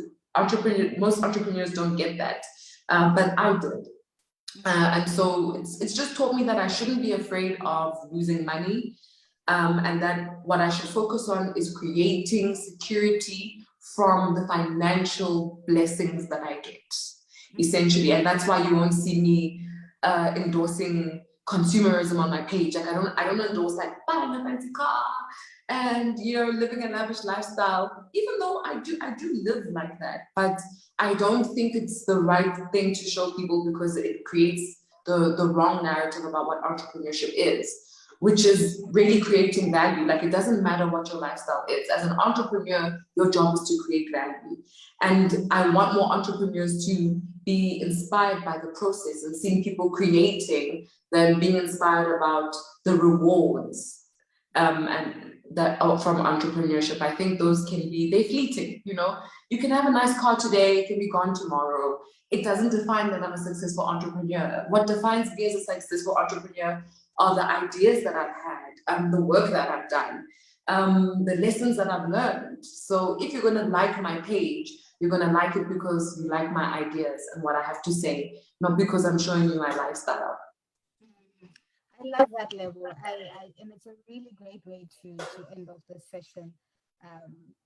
most entrepreneurs don't get that, but I did. And so it's just taught me that I shouldn't be afraid of losing money, and that what I should focus on is creating security from the financial blessings that I get, essentially. And that's why you won't see me endorsing consumerism on my page. Like I don't endorse like buying a fancy car and living a lavish lifestyle, even though I do live like that. But I don't think it's the right thing to show people, because it creates the wrong narrative about what entrepreneurship is, which is really creating value. Like, it doesn't matter what your lifestyle is. As an entrepreneur, your job is to create value. And I want more entrepreneurs to be inspired by the process and seeing people creating than being inspired about the rewards and that from entrepreneurship. I think those they're fleeting. You can have a nice car today, it can be gone tomorrow. It doesn't define that I'm a successful entrepreneur. What defines me as a successful entrepreneur are the ideas that I've had, the work that I've done, the lessons that I've learned. So if you're going to like my page, you're going to like it because you like my ideas and what I have to say, not because I'm showing you my lifestyle. I love that level. And it's a really great way to end off this session.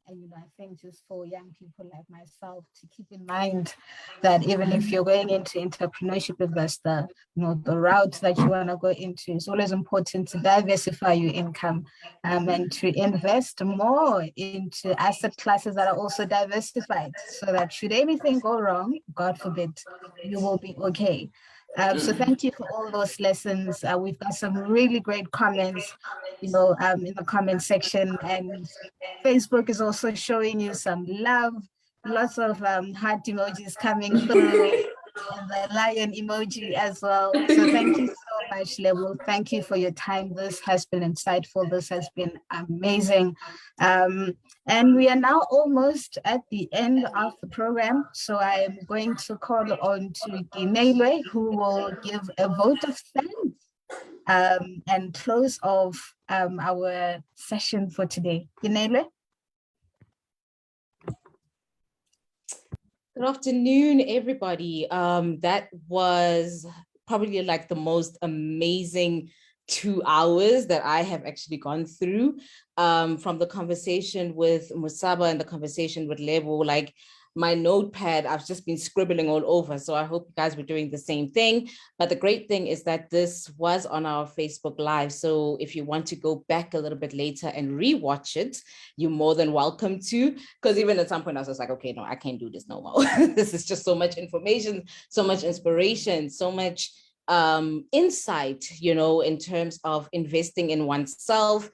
And I think just for young people like myself to keep in mind that even if you're going into entrepreneurship, if that's the route that you want to go into, it's always important to diversify your income and to invest more into asset classes that are also diversified, so that should anything go wrong, God forbid, you will be okay. So thank you for all those lessons. We've got some really great comments, in the comment section, and Facebook is also showing you some love, lots of heart emojis coming through, and the lion emoji as well. So thank you so much, Lebo. Thank you for your time. This has been insightful. This has been amazing. And we are now almost at the end of the program. So I am going to call on to Ginelwe, who will give a vote of thanks and close off our session for today. Ginelwe? Good afternoon, everybody. That was probably like the most amazing 2 hours that I have actually gone through, from the conversation with Musaba and the conversation with Lebo. Like, my notepad, I've just been scribbling all over. So I hope you guys were doing the same thing. But the great thing is that this was on our Facebook Live. So if you want to go back a little bit later and rewatch it, you're more than welcome to. Because even at some point I was just like, okay, no, I can't do this no more. This is just so much information, so much inspiration, so much insight, in terms of investing in oneself,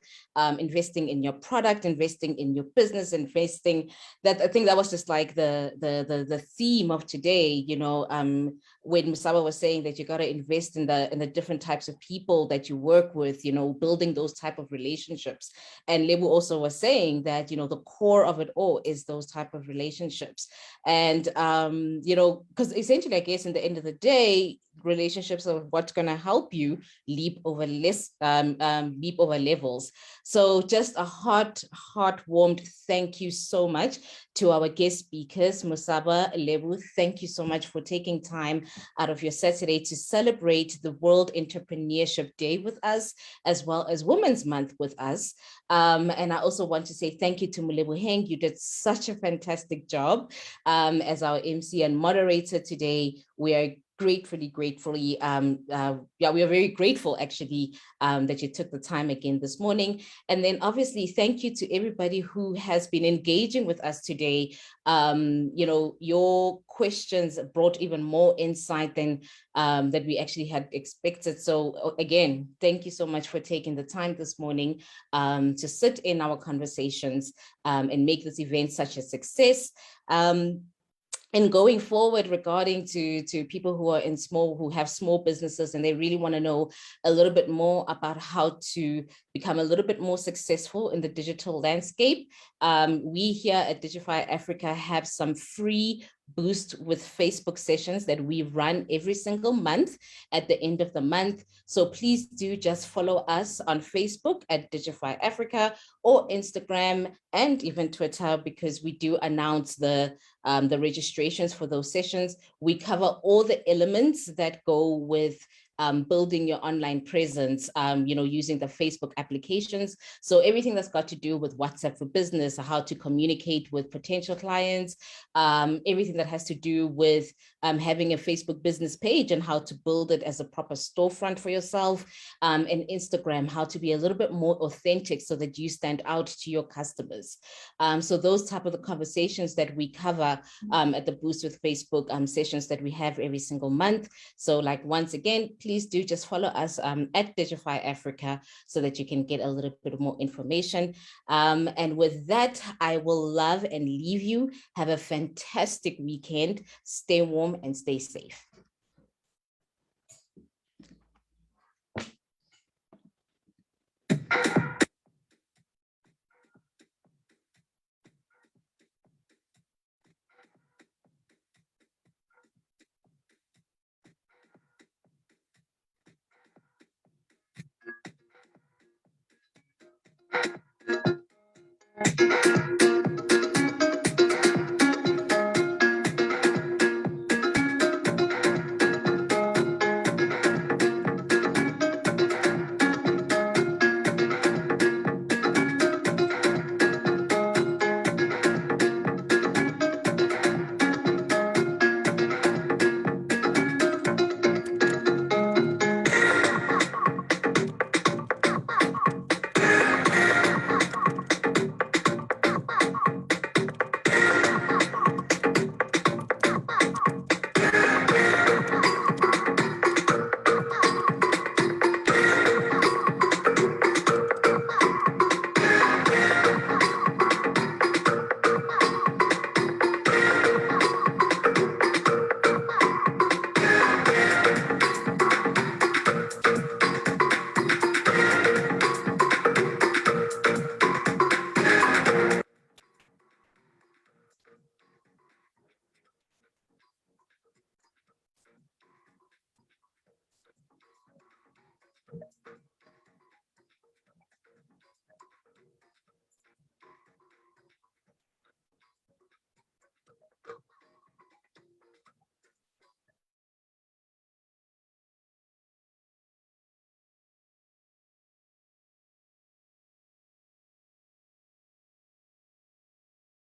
investing in your product, investing in your business, investing. That, I think that was just like the theme of today, when Musaba was saying that you got to invest in the different types of people that you work with, building those type of relationships. And Lebu also was saying that, the core of it all is those type of relationships. And, because essentially, I guess in the end of the day, relationships are what's going to help you leap over levels. So just a heart-warmed thank you so much to our guest speakers. Musaba, Lebu, thank you so much for taking time out of your Saturday to celebrate the World Entrepreneurship Day with us, as well as Women's Month with us. And I also want to say thank you to Mulebu Heng. You did such a fantastic job as our MC and moderator today. We are gratefully, we are very grateful actually that you took the time again this morning. And then obviously thank you to everybody who has been engaging with us today. Your questions brought even more insight than that we actually had expected. So again, thank you so much for taking the time this morning to sit in our conversations and make this event such a success. And going forward, regarding to people who are who have small businesses and they really want to know a little bit more about how to become a little bit more successful in the digital landscape, we here at Digify Africa have some free Boost with Facebook sessions that we run every single month at the end of the month. So please do just follow us on Facebook at Digify Africa or Instagram and even Twitter, because we do announce the registrations for those sessions. We cover all the elements that go with building your online presence, using the Facebook applications. So everything that's got to do with WhatsApp for Business, how to communicate with potential clients, everything that has to do with having a Facebook business page and how to build it as a proper storefront for yourself, and Instagram, how to be a little bit more authentic so that you stand out to your customers. So those type of the conversations that we cover at the Boost with Facebook sessions that we have every single month. So like, once again, please do just follow us at Digify Africa so that you can get a little bit more information. And with that, I will love and leave you. Have a fantastic weekend. Stay warm and stay safe.